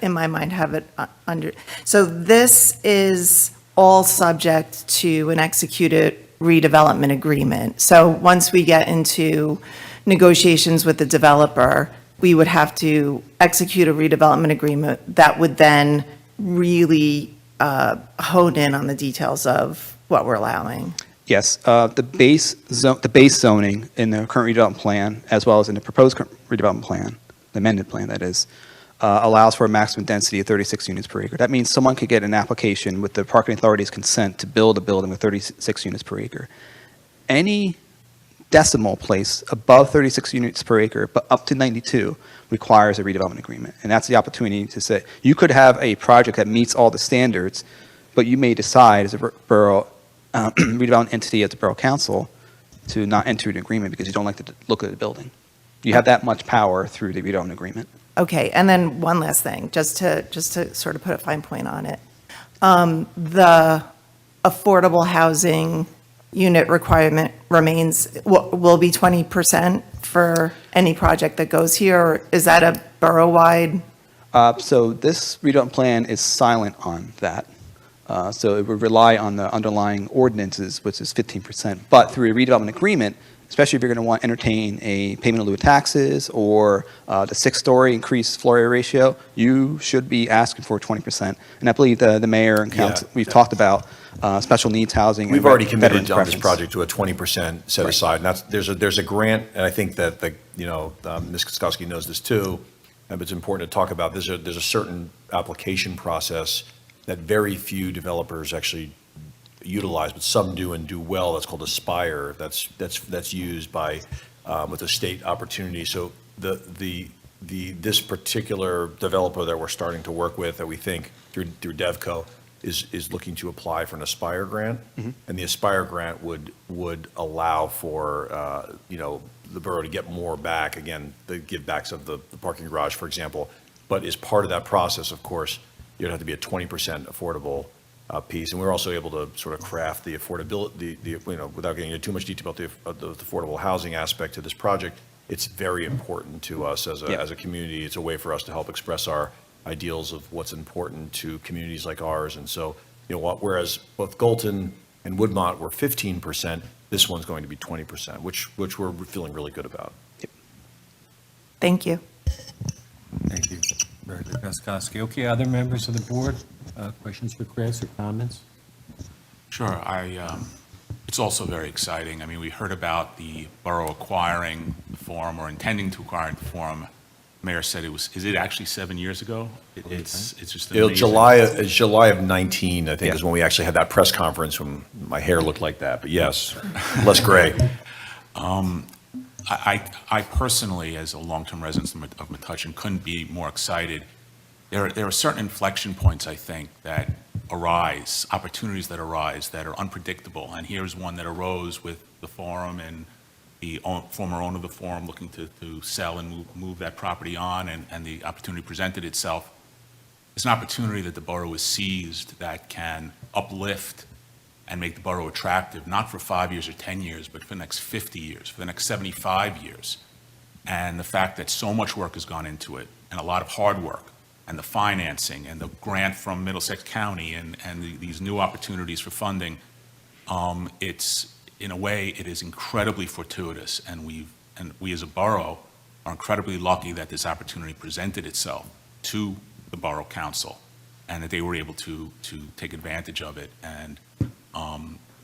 in my mind have it under, so this is all subject to an executed redevelopment agreement. So once we get into negotiations with the developer, we would have to execute a redevelopment agreement that would then really hone in on the details of what we're allowing. Yes, the base zoning in the current redevelopment plan, as well as in the proposed redevelopment plan, the amended plan that is, allows for a maximum density of 36 units per acre. That means someone could get an application with the parking authority's consent to build a building with 36 units per acre. Any decimal place above 36 units per acre, but up to 92, requires a redevelopment agreement. And that's the opportunity to say, you could have a project that meets all the standards, but you may decide as a borough redevelopment entity at the Borough Council to not enter an agreement because you don't like the look of the building. You have that much power through the redevelopment agreement. Okay, and then one last thing, just to sort of put a fine point on it. The affordable housing unit requirement remains, will be 20% for any project that goes here, or is that a borough-wide? So this redevelopment plan is silent on that. So it would rely on the underlying ordinances, which is 15%. But through a redevelopment agreement, especially if you're going to want to entertain a payment in lieu of taxes or the six-story increased floor area ratio, you should be asking for 20%. And I believe the mayor and council, Yeah. we've talked about special needs housing. We've and already veterans committed on this preference. project to a 20% set Right. aside, and there's a grant, and I think that, Ms. Koskowski knows this too, but it's important to talk about. There's a certain application process that very few developers actually utilize, but some do and do well. That's called Aspire. That's used by with the state opportunity. So this particular developer that we're starting to work with, that we think through DevCo, is looking to apply for an Aspire grant, and the Aspire grant would allow for the borough to get more back. Again, the give backs of the parking garage, for example. But as part of that process, of course, you'd have to be a 20% affordable piece, and we're also able to sort of craft the affordability, without getting into too much detail about the affordable housing aspect to this project. It's very important to us as a community. It's a way for us to help express our ideals of what's important to communities like ours. And so, whereas both Goulton and Woodmont were 15%, this one's going to be 20%, which we're feeling really good about. Thank you. Thank you, Director Koskowski. Okay, other members of the board, questions for Chris or comments? Sure. It's also very exciting. I mean, we heard about the borough acquiring the forum or intending to acquire the forum. Mayor said is it actually 7 years ago? It's just amazing. July of 19, I think, Yeah. is when we actually had that press conference when my hair looked like that. But yes, less gray. I personally, as a long-term resident of Metuchen, couldn't be more excited. There are certain inflection points, I think, that arise, opportunities that arise that are unpredictable. And here's one that arose with the forum and the former owner of the forum looking to sell and move that property on, and the opportunity presented itself. It's an opportunity that the borough has seized that can uplift and make the borough attractive, not for 5 years or 10 years, but for the next 50 years, for the next 75 years. And the fact that so much work has gone into it, and a lot of hard work, and the financing, and the grant from Middlesex County, and these new opportunities for funding, it's, in a way, it is incredibly fortuitous, and we as a borough are incredibly lucky that this opportunity presented itself to the Borough Council, and that they were able to take advantage of it. And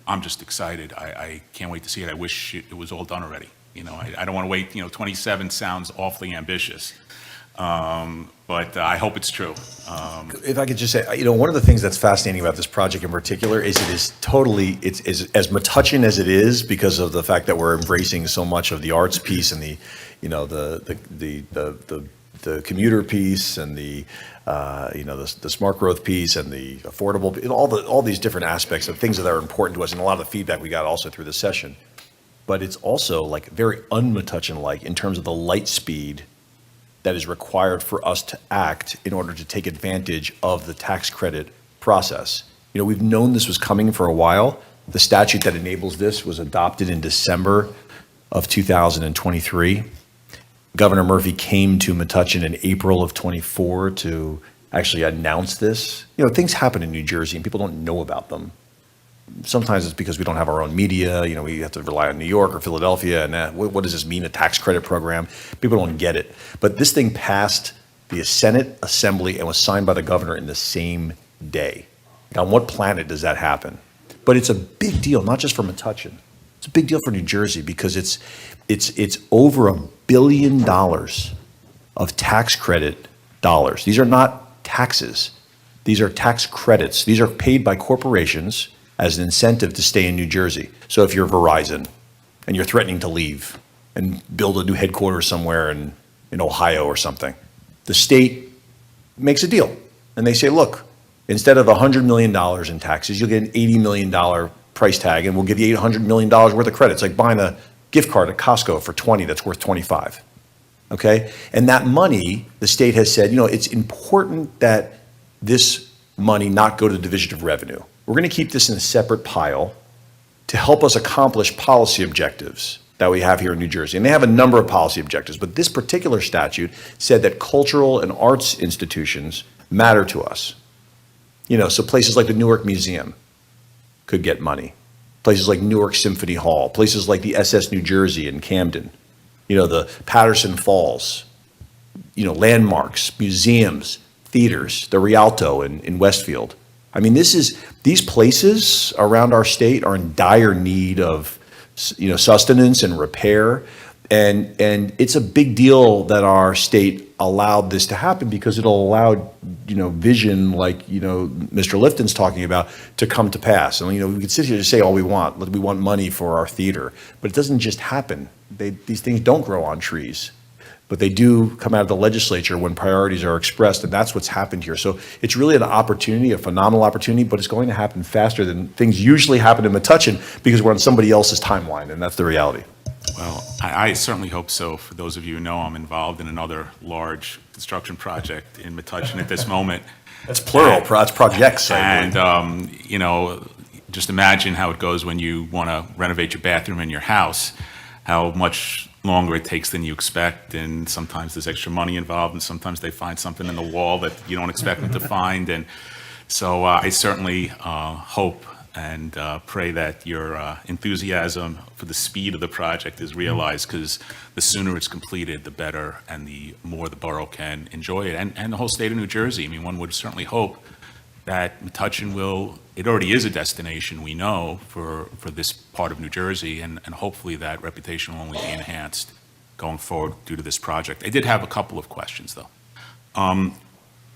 I'm just excited. I can't wait to see it. I wish it was all done already. I don't want to wait. 27 sounds awfully ambitious, but I hope it's true. If I could just say, one of the things that's fascinating about this project in particular is it is totally, it's as Metuchen as it is, because of the fact that we're embracing so much of the arts piece and the commuter piece and the smart growth piece and the affordable, all these different aspects of things that are important to us, and a lot of the feedback we got also through the session. But it's also like very un-Metuchen-like in terms of the light speed that is required for us to act in order to take advantage of the tax credit process. We've known this was coming for a while. The statute that enables this was adopted in December of 2023. Governor Murphy came to Metuchen in April of 24 to actually announce this. Things happen in New Jersey and people don't know about them. Sometimes it's because we don't have our own media. We have to rely on New York or Philadelphia. And what does this mean, a tax credit program? People don't get it. But this thing passed the Senate, Assembly, and was signed by the governor in the same day. On what planet does that happen? But it's a big deal, not just for Metuchen. It's a big deal for New Jersey because it's over $1 billion of tax credit dollars. These are not taxes. These are tax credits. These are paid by corporations as an incentive to stay in New Jersey. So if you're Verizon and you're threatening to leave and build a new headquarters somewhere in Ohio or something, the state makes a deal. And they say, look, instead of $100 million in taxes, you'll get an $80 million price tag, and we'll give you $800 million worth of credits, like buying a gift card at Costco for $20 that's worth $25. okay? And that money, the state has said, it's important that this money not go to the Division of Revenue. We're going to keep this in a separate pile to help us accomplish policy objectives that we have here in New Jersey. And they have a number of policy objectives, but this particular statute said that cultural and arts institutions matter to us. So places like the Newark Museum could get money. Places like Newark Symphony Hall, places like the SS New Jersey in Camden, the Patterson Falls, landmarks, museums, theaters, the Rialto in Westfield. I mean, these places around our state are in dire need of, sustenance and repair. And it's a big deal that our state allowed this to happen because it'll allow, vision like, Mr. Lifton's talking about to come to pass. And, we can sit here and say all we want. We want money for our theater, but it doesn't just happen. These things don't grow on trees, but they do come out of the legislature when priorities are expressed, and that's what's happened here. So it's really an opportunity, a phenomenal opportunity, but it's going to happen faster than things usually happen in Metuchen because we're on somebody else's timeline, and that's the reality. Well, I certainly hope so. For those of you who know, I'm involved in another large construction project in Metuchen at this moment. That's plural, that's projects. And, just imagine how it goes when you want to renovate your bathroom in your house, how much longer it takes than you expect, and sometimes there's extra money involved, and sometimes they find something in the wall that you don't expect them to find. And so I certainly hope and pray that your enthusiasm for the speed of the project is realized, because the sooner it's completed, the better, and the more the borough can enjoy it, and the whole state of New Jersey. I mean, one would certainly hope that Metuchen it already is a destination, we know, for this part of New Jersey, and hopefully that reputation will only be enhanced going forward due to this project. I did have a couple of questions, though.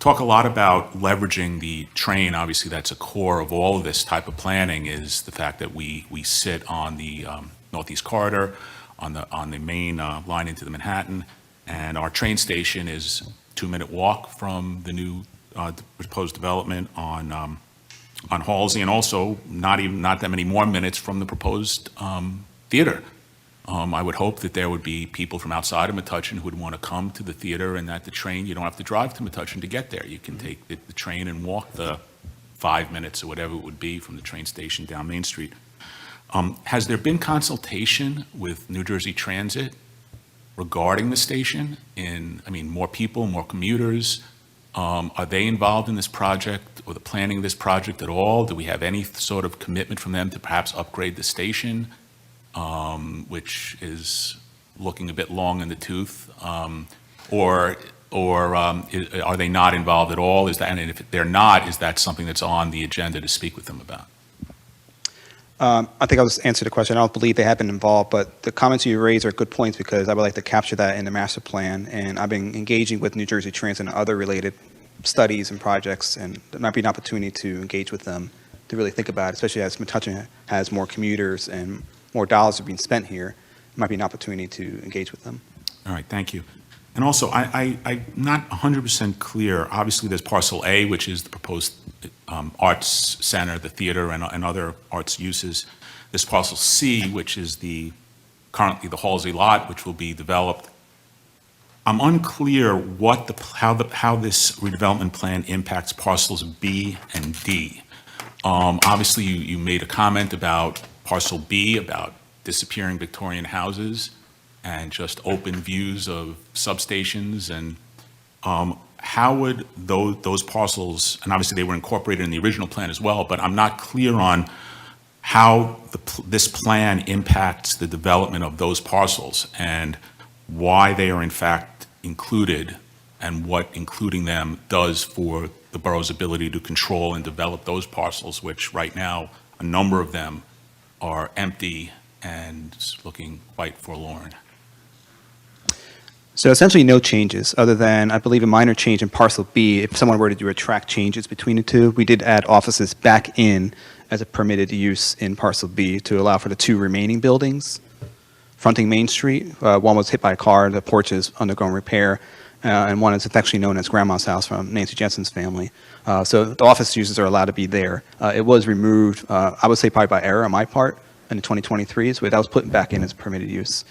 Talk a lot about leveraging the train. Obviously, that's a core of all of this type of planning, is the fact that we sit on the Northeast Corridor, on the main line into the Manhattan, and our train station is a 2-minute walk from the new proposed development on Halsey, and also not that many more minutes from the proposed theater. I would hope that there would be people from outside of Metuchen who would want to come to the theater, and that the train, you don't have to drive to Metuchen to get there. You can take the train and walk the 5 minutes or whatever it would be from the train station down Main Street. Has there been consultation with New Jersey Transit regarding the station? More people, more commuters? Are they involved in this project or the planning of this project at all? Do we have any sort of commitment from them to perhaps upgrade the station, which is looking a bit long in the tooth? Or are they not involved at all? And if they're not, is that something that's on the agenda to speak with them about? I think I'll just answer the question. I don't believe they have been involved, but the comments you raised are good points, because I would like to capture that in the master plan. And I've been engaging with New Jersey Transit and other related studies and projects, and there might be an opportunity to engage with them to really think about it, especially as Metuchen has more commuters and more dollars are being spent here. It might be an opportunity to engage with them. All right, thank you. And also, I'm not 100% clear. Obviously, there's parcel A, which is the proposed arts center, the theater, and other arts uses. There's parcel C, which is currently the Halsey lot, which will be developed. I'm unclear how this redevelopment plan impacts parcels B and D. Obviously, you made a comment about parcel B, about disappearing Victorian houses and just open views of substations, and how would those parcels, and obviously they were incorporated in the original plan as well, but I'm not clear on how this plan impacts the development of those parcels and why they are in fact included, and what including them does for the borough's ability to control and develop those parcels, which right now, a number of them are empty and looking quite forlorn. So essentially no changes, other than, I believe, a minor change in parcel B. If someone were to do a track changes between the two, we did add offices back in as a permitted use in parcel B to allow for the two remaining buildings fronting Main Street. One was hit by a car, the porch is undergoing repair, and one is affectionately known as Grandma's House from Nancy Jensen's family. So the office uses are allowed to be there. It was removed, I would say probably by error on my part, in the 2023s, but that was put back in as permitted use.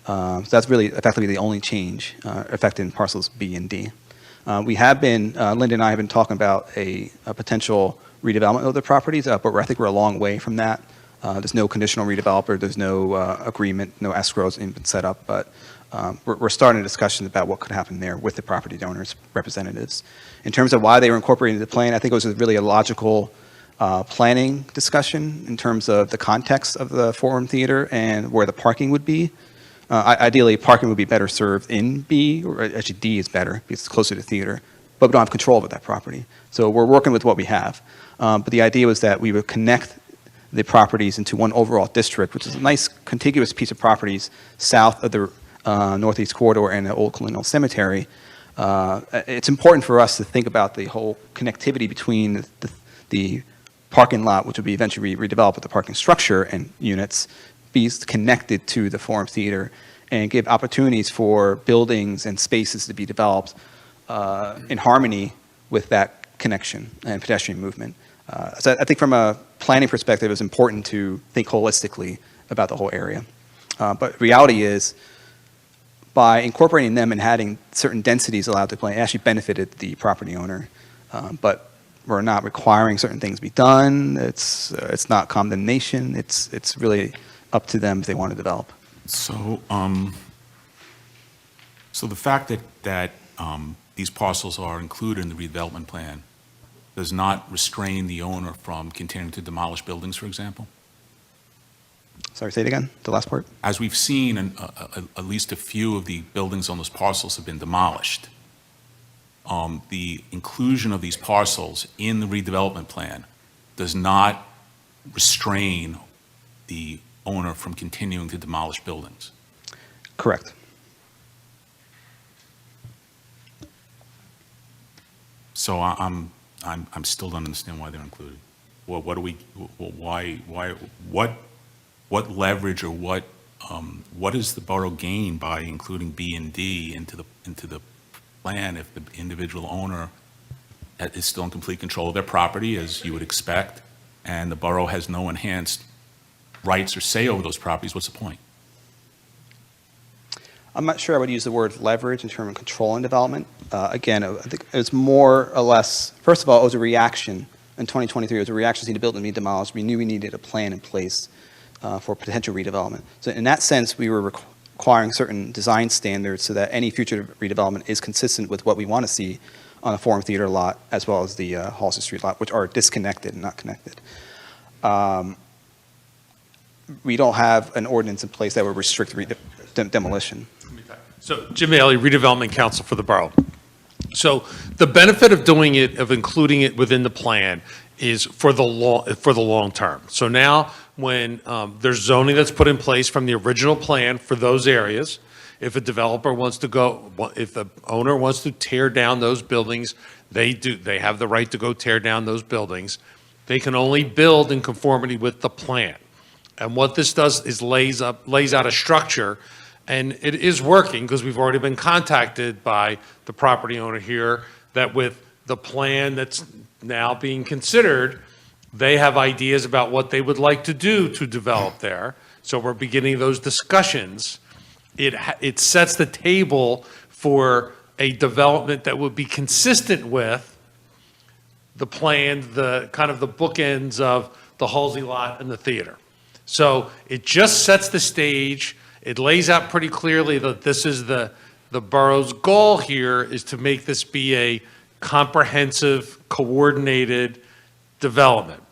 So that's really effectively the only change affecting parcels B and D. We have been, Linda and I have been talking about a potential redevelopment of the properties, but I think we're a long way from that. There's no conditional redeveloper, there's no agreement, no escrows been set up, but we're starting discussions about what could happen there with the property owners' representatives. In terms of why they were incorporated into the plan, I think it was really a logical planning discussion in terms of the context of the Forum Theater and where the parking would be. Ideally, parking would be better served in B, or actually D is better because it's closer to theater, but we don't have control over that property. So we're working with what we have. But the idea was that we would connect the properties into one overall district, which is a nice contiguous piece of properties south of the Northeast Corridor and the Old Colonial Cemetery. It's important for us to think about the whole connectivity between the parking lot, which will be eventually redeveloped with the parking structure and units, be connected to the Forum Theater and give opportunities for buildings and spaces to be developed in harmony with that connection and pedestrian movement. So I think from a planning perspective, it's important to think holistically about the whole area. But reality is, by incorporating them and having certain densities allowed to play, it actually benefited the property owner. But we're not requiring certain things be done. It's not condemnation. It's really up to them if they want to develop. So, so the fact that these parcels are included in the redevelopment plan does not restrain the owner from continuing to demolish buildings, for example? Sorry, say it again, the last part? As we've seen, at least a few of the buildings on those parcels have been demolished. The inclusion of these parcels in the redevelopment plan does not restrain the owner from continuing to demolish buildings. Correct. So I'm still don't understand why they're included. Well, what leverage or what does the borough gain by including B and D into the plan if the individual owner is still in complete control of their property, as you would expect, and the borough has no enhanced rights or say over those properties? What's the point? I'm not sure I would use the word leverage in terms of control and development. Again, I think it was more or less, first of all, it was a reaction. In 2023, it was a reaction to the building be demolished. We knew we needed a plan in place for potential redevelopment. So in that sense, we were requiring certain design standards so that any future redevelopment is consistent with what we want to see on a Forum Theater lot as well as the Halsted Street lot, which are disconnected and not connected. We don't have an ordinance in place that would restrict demolition. So Jim Bailey, Redevelopment Council for the Borough. So the benefit of doing it, of including it within the plan, is for the long term. So now, when there's zoning that's put in place from the original plan for those areas, if a developer wants to go, if the owner wants to tear down those buildings, they have the right to go tear down those buildings. They can only build in conformity with the plan. And what this does is lays out a structure. And it is working because we've already been contacted by the property owner here that with the plan that's now being considered, they have ideas about what they would like to do to develop there. So we're beginning those discussions. It sets the table for a development that would be consistent with the plan, the kind of the bookends of the Halsey lot and the theater. So it just sets the stage. It lays out pretty clearly that this is the borough's goal here is to make this be a comprehensive, coordinated development.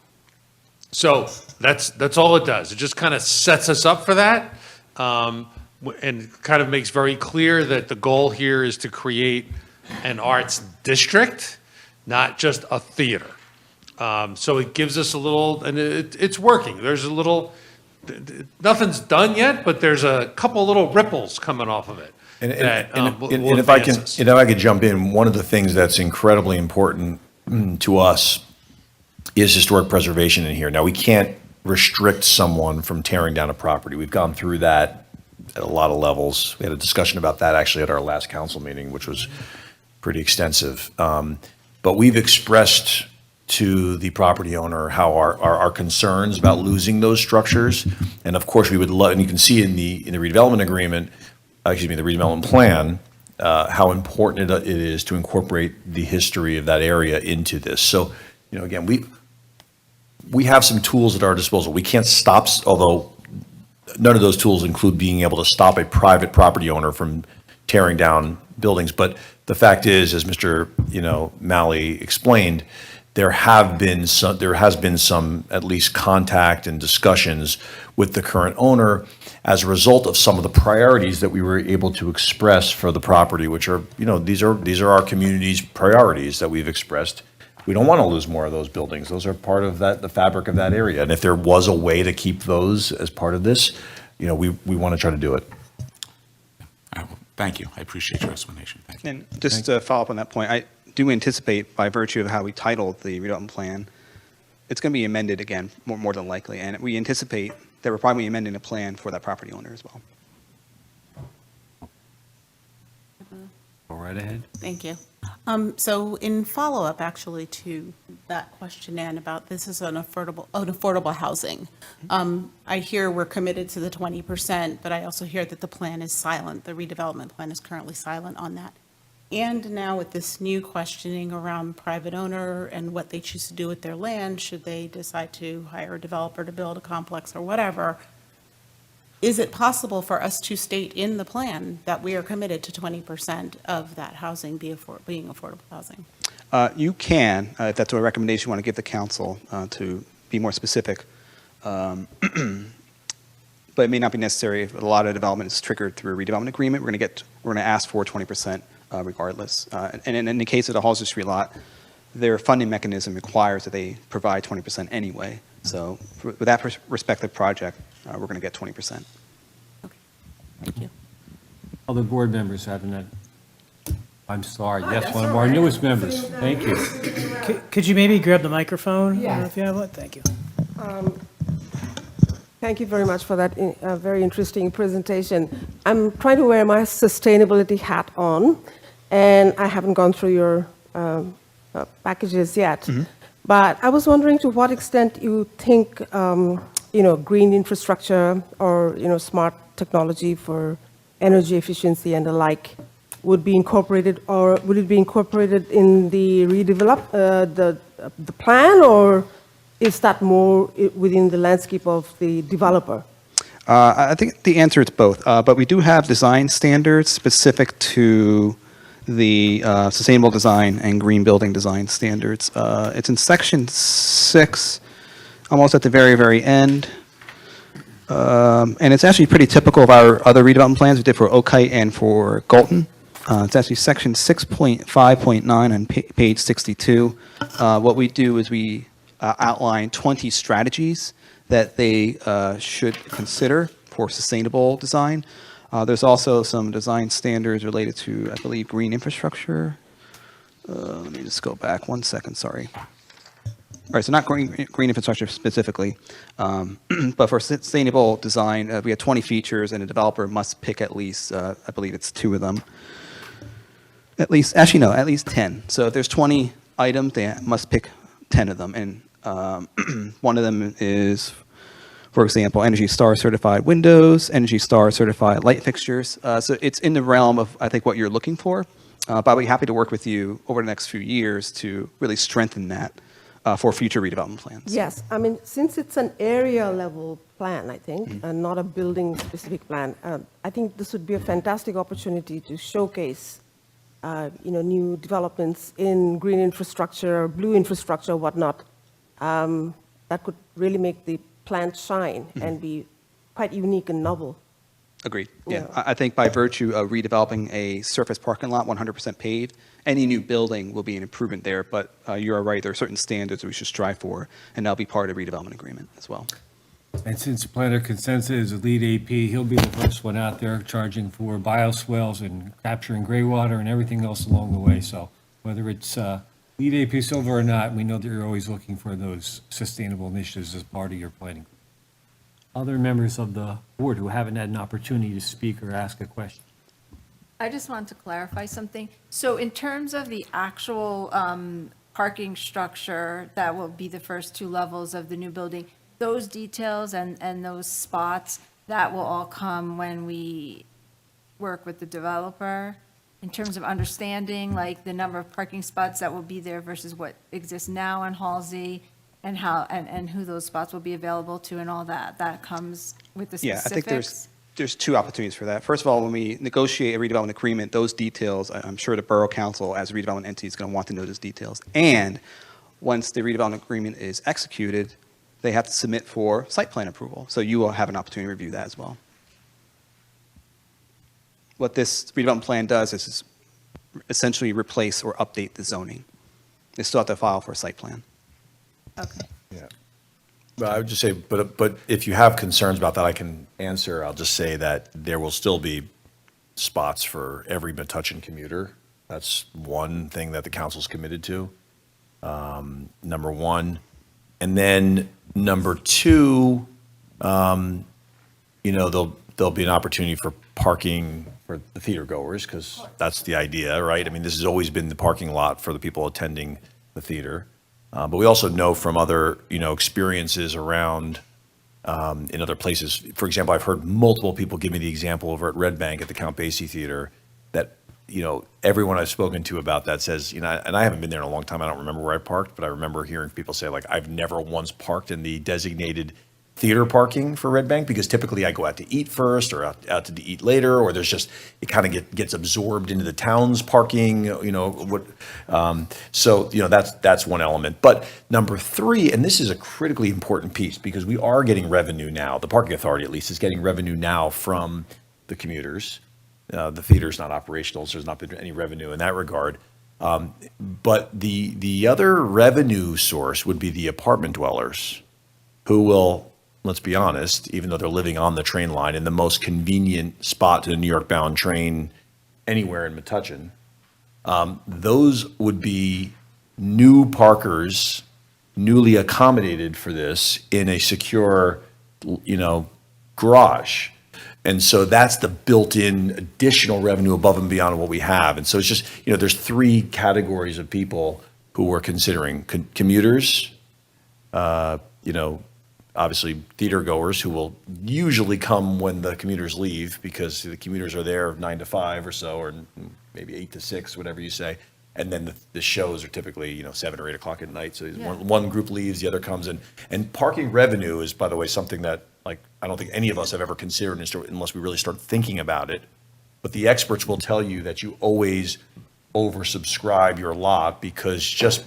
So that's all it does. It just kind of sets us up for that, and kind of makes very clear that the goal here is to create an arts district, not just a theater. So it gives us a little, and it's working. There's a little. Nothing's done yet, but there's a couple little ripples coming off of it. And will if I advance can, us. if I could jump in, one of the things that's incredibly important to us is historic preservation in here. Now, we can't restrict someone from tearing down a property. We've gone through that at a lot of levels. We had a discussion about that actually at our last council meeting, which was pretty extensive. But we've expressed to the property owner how our concerns about losing those structures. And of course, we would love, and you can see in the redevelopment agreement, the redevelopment plan, how important it is to incorporate the history of that area into this. So, again, we have some tools at our disposal. We can't stop, although none of those tools include being able to stop a private property owner from tearing down buildings. But the fact is, as Mr. Malley explained, there has been some at least contact and discussions with the current owner as a result of some of the priorities that we were able to express for the property, which are, these are our community's priorities that we've expressed. We don't want to lose more of those buildings. Those are part of the fabric of that area. And if there was a way to keep those as part of this, we want to try to do it. Thank you. I appreciate your explanation. Thank you. And just to follow up on that point, I do anticipate, by virtue of how we titled the redevelopment plan, it's going to be amended again, more than likely. And we anticipate that we're probably amending the plan for that property owner as well. Go right ahead. Thank you. So in follow-up, actually, to that question, Ann, about this is an affordable housing. I hear we're committed to the 20%, but I also hear that the plan is silent. The redevelopment plan is currently silent on that. And now with this new questioning around private owner and what they choose to do with their land, should they decide to hire a developer to build a complex or whatever, is it possible for us to state in the plan that we are committed to 20% of that housing being affordable housing? You can, if that's a recommendation you want to give the council to be more specific. But it may not be necessary if a lot of development is triggered through a redevelopment agreement. We're going to ask for 20% regardless. And in the case of the Halsey Street lot, their funding mechanism requires that they provide 20% anyway. So with that respective project, we're going to get 20%. Okay, thank you. Other board members having that? I'm sorry, yes, one of our newest members. Thank you. Could you maybe grab the microphone? If you have one, thank you. Thank you very much for that very interesting presentation. I'm trying to wear my sustainability hat on, and I haven't gone through your packages yet. Mm-hmm. But I was wondering to what extent you think, green infrastructure or, smart technology for energy efficiency and the like would be incorporated, or would it be incorporated in the the plan, or is that more within the landscape of the developer? I think the answer is both, but we do have design standards specific to the sustainable design and green building design standards. It's in section 6, almost at the very, very end. And it's actually pretty typical of our other redevelopment plans we did for Oak and for Galton. It's actually section 6.5.9 on page 62. What we do is we outline 20 strategies that they should consider for sustainable design. There's also some design standards related to, I believe, green infrastructure. Let me just go back 1 second, sorry. All right, so not green infrastructure specifically, but for sustainable design, we have 20 features, and a developer must pick at least, I believe it's 2 of them. At least 10. So if there's 20 items, they must pick 10 of them. And one of them is, for example, Energy Star certified windows, Energy Star certified light fixtures. So it's in the realm of, I think, what you're looking for. But I'll be happy to work with you over the next few years to really strengthen that for future redevelopment plans. Yes, I mean, since it's an area level plan, I think, and not a building specific plan, I think this would be a fantastic opportunity to showcase new developments in green infrastructure, blue infrastructure, whatnot, that could really make the plant shine and be quite unique and novel. Agreed. Yeah, I think by virtue of redeveloping a surface parking lot 100% paved, any new building will be an improvement there. But you are right, there are certain standards we should strive for, and that'll be part of the redevelopment agreement as well. And since planner consensus is a lead AP, he'll be the first one out there charging for bioswales and capturing gray water and everything else along the way. So whether it's lead AP silver or not, we know that you're always looking for those sustainable initiatives as part of your planning. Other members of the board who haven't had an opportunity to speak or ask a question. I just wanted to clarify something. So in terms of the actual parking structure that will be the first 2 levels of the new building, those details and those spots, that will all come when we work with the developer in terms of understanding, like, the number of parking spots that will be there versus what exists now in Halsey, and how, and who those spots will be available to, and all that. That comes with the Yeah, I think specifics. there's 2 opportunities for that. First of all, when we negotiate a redevelopment agreement, those details, I'm sure the Borough Council, as a redevelopment entity, is going to want to know those details. And once the redevelopment agreement is executed, they have to submit for site plan approval. So you will have an opportunity to review that as well. What this redevelopment plan does is essentially replace or update the zoning. They still have to file for a site plan. Okay. Yeah. But I would just say, but if you have concerns about that, I can answer. I'll just say that there will still be spots for every Metuchen commuter. That's one thing that the council's committed to, number one. And then number two, there'll be an opportunity for parking for the theater goers, because that's the idea, right? I mean, this has always been the parking lot for the people attending the theater. But we also know from other, experiences around in other places. For example, I've heard multiple people give me the example over at Red Bank at the Count Basie Theater that, everyone I've spoken to about that says, and I haven't been there in a long time. I don't remember where I parked, but I remember hearing people say, like, I've never once parked in the designated theater parking for Red Bank, because typically I go out to eat first or out to eat later, or there's just, it kind of gets absorbed into the town's parking, that's one element. But number three, and this is a critically important piece, because we are getting revenue now, the parking authority at least is getting revenue now from the commuters. The theater's not operational, so there's not been any revenue in that regard. But the other revenue source would be the apartment dwellers, who will, let's be honest, even though they're living on the train line in the most convenient spot to the New York bound train anywhere in Metuchen, those would be new parkers, newly accommodated for this in a secure, garage. And so that's the built-in additional revenue above and beyond what we have. And so it's just, there's 3 categories of people who we're considering: commuters, obviously theater goers, who will usually come when the commuters leave, because the commuters are there 9 to 5 or so, or maybe 8 to 6, whatever you say. And then the shows are typically, 7 or 8 o'clock at night. So one group leaves, the other comes in. And parking revenue is, by the way, something that, like, I don't think any of us have ever considered unless we really start thinking about it. But the experts will tell you that you always oversubscribe your lot, because just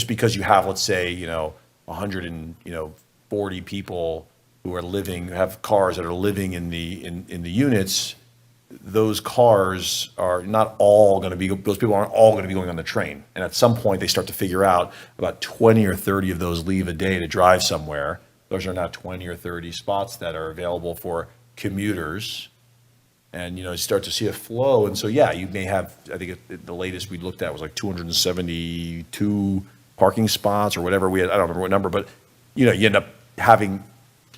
because you have, let's say, 140 people who have cars that are living in the units, those cars are not all going to be, those people aren't all going to be going on the train. And at some point, they start to figure out about 20 or 30 of those leave a day to drive somewhere. Those are now 20 or 30 spots that are available for commuters. And, you start to see a flow. And so, you may have, I think the latest we looked at was like 272 parking spots or whatever we had. I don't remember what number, but, you end up having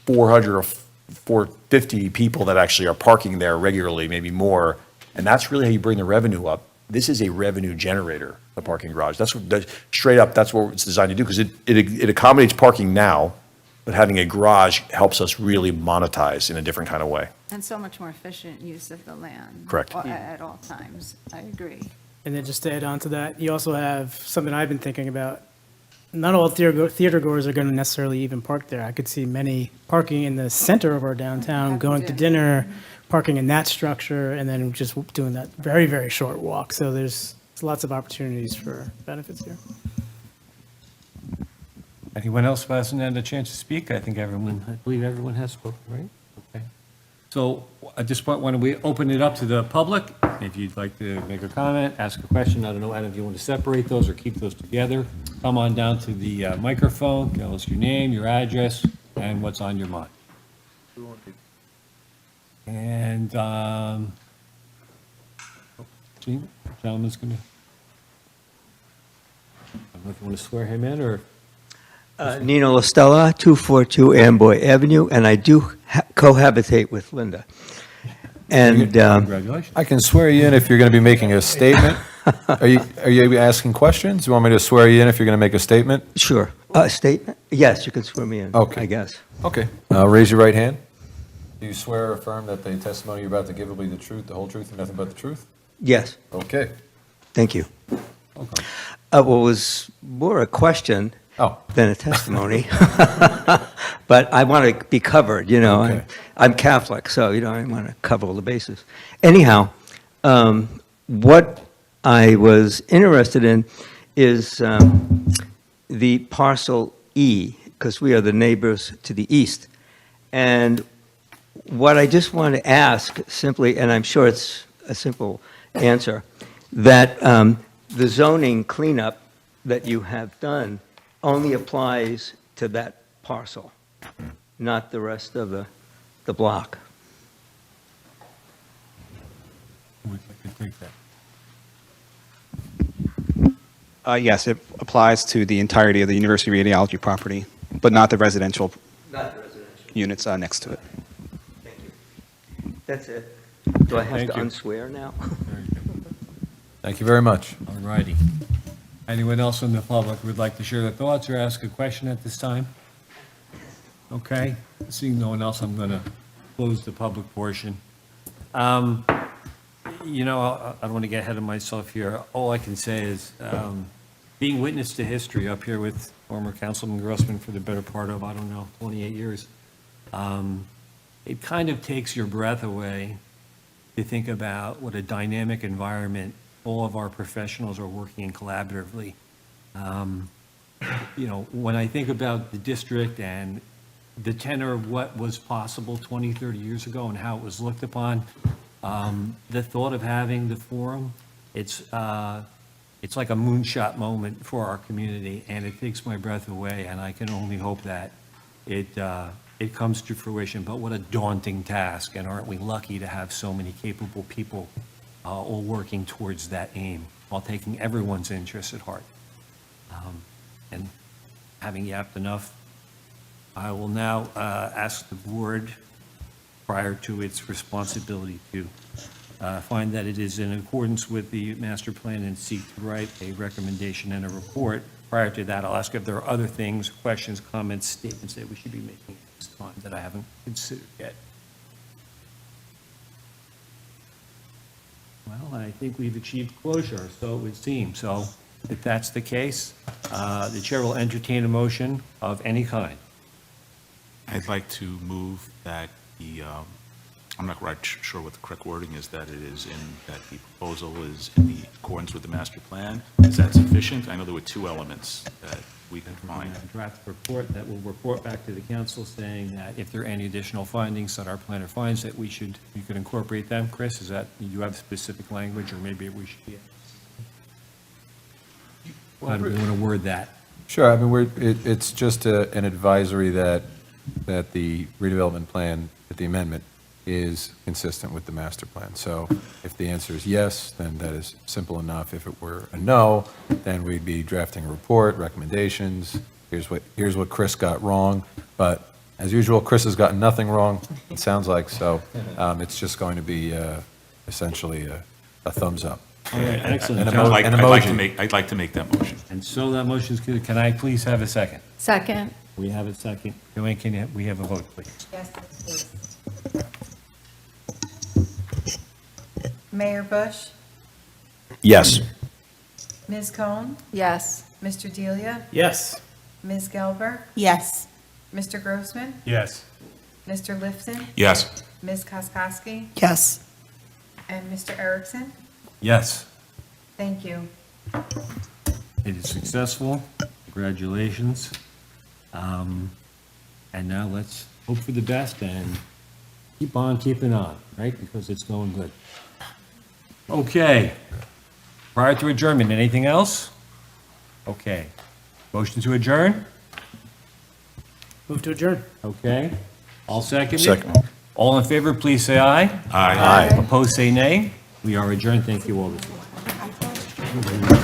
400 or 450 people that actually are parking there regularly, maybe more. And that's really how you bring the revenue up. This is a revenue generator, the parking garage. That's straight up, that's what it's designed to do, because it accommodates parking now, but having a garage helps us really monetize in a different kind of way. And so much more efficient use of the land. Correct. At all times. I agree. And then just to add on to that, you also have something I've been thinking about. Not all theater goers are going to necessarily even park there. I could see many parking in the center of our downtown, going to dinner, parking in that structure, and then just doing that very, very short walk. So there's lots of opportunities for benefits here. Anyone else who hasn't had a chance to speak? I believe everyone has spoken, right? Okay. So at this point, why don't we open it up to the public? If you'd like to make a comment, ask a question, I don't know, Adam, if you want to separate those or keep those together, come on down to the microphone, tell us your name, your address, and what's on your mind. And, gentleman's going to, I don't know if you want to swear him in, or? Nino LaStella, 242 Amboy Avenue, and I do cohabitate with Linda. And Congratulations. I can swear you in if you're going to be making a statement. Are you asking questions? You want me to swear you in if you're going to make a statement? Sure. A statement? Yes, you can swear me in, Okay. I guess. Okay. Raise your right hand. Do you swear or affirm that the testimony you're about to give will be the truth, the whole truth, and nothing but the truth? Yes, Okay. thank you. Well, it was more a question Oh. than a testimony. But I want to be covered, you know. Okay. I'm Catholic, so, you know, I want to cover all the bases. Anyhow, what I was interested in is the parcel E, because we are the neighbors to the east. And what I just want to ask simply, and I'm sure it's a simple answer, that the zoning cleanup that you have done only applies to that parcel, not the rest of the block. We can take that. Yes, it applies to the entirety of the University Radiology property, but not the residential Not the residential. units next to it. Thank you. That's it. Do I have Thank to you. unswear now? Very good. Thank you very much. All righty. Anyone else from the public who would like to share their thoughts or ask a question at this time? Okay, seeing no one else, I'm going to close the public portion. You know, I don't want to get ahead of myself here. All I can say is, being witness to history up here with former Councilman Grossman for the better part of, 28 years, it kind of takes your breath away to think about what a dynamic environment all of our professionals are working in collaboratively. You know, when I think about the district and the tenor of what was possible 20, 30 years ago and how it was looked upon, the thought of having the forum, it's like a moonshot moment for our community, and it takes my breath away, and I can only hope that it comes to fruition. But what a daunting task, and aren't we lucky to have so many capable people all working towards that aim while taking everyone's interests at heart. And having yapped enough, I will now ask the board, prior to its responsibility to find that it is in accordance with the master plan and seek to write a recommendation and a report. Prior to that, I'll ask if there are other things, questions, comments, statements that we should be making at this time that I haven't considered yet. Well, I think we've achieved closure, so it would seem. So if that's the case, the chair will entertain a motion of any kind. I'd like to move that I'm not quite sure what the correct wording is, that that the proposal is in the accordance with the master plan. Is that sufficient? I know there were two elements that we can find. A draft report that will report back to the council saying that if there are any additional findings that our planner finds that you could incorporate them. Chris, is that, you have specific language, or maybe we should be, how do we want to word that? Sure, I mean, it's just an advisory that the redevelopment plan, that the amendment is consistent with the master plan. So if the answer is yes, then that is simple enough. If it were a no, then we'd be drafting a report, recommendations. Here's what Chris got wrong. But as usual, Chris has gotten nothing wrong, it sounds like. So it's just going to be essentially a thumbs up. All right, excellent. And I'd like to make that motion. And so that motion is good. Can I please have a second? Second. We have a second. Joanne, we have a vote, please? Yes, please. Mayor Bush, Yes. Ms. Cohn, Yes. Mr. Delia, Yes. Ms. Gelber, Yes. Mr. Grossman, Yes. Mr. Lifton, Yes. Ms. Koskowski, Yes. and Mr. Erickson. Yes. Thank you. It is successful. Congratulations. And now let's hope for the best and keep on keeping on, right? Because it's going good. Okay. Prior to adjournment, anything else? Okay. Motion to adjourn? Move to adjourn. Okay. All seconded? Second. All in favor, please say aye. Aye. Opposed, say nay. We are adjourned. Thank you all this evening.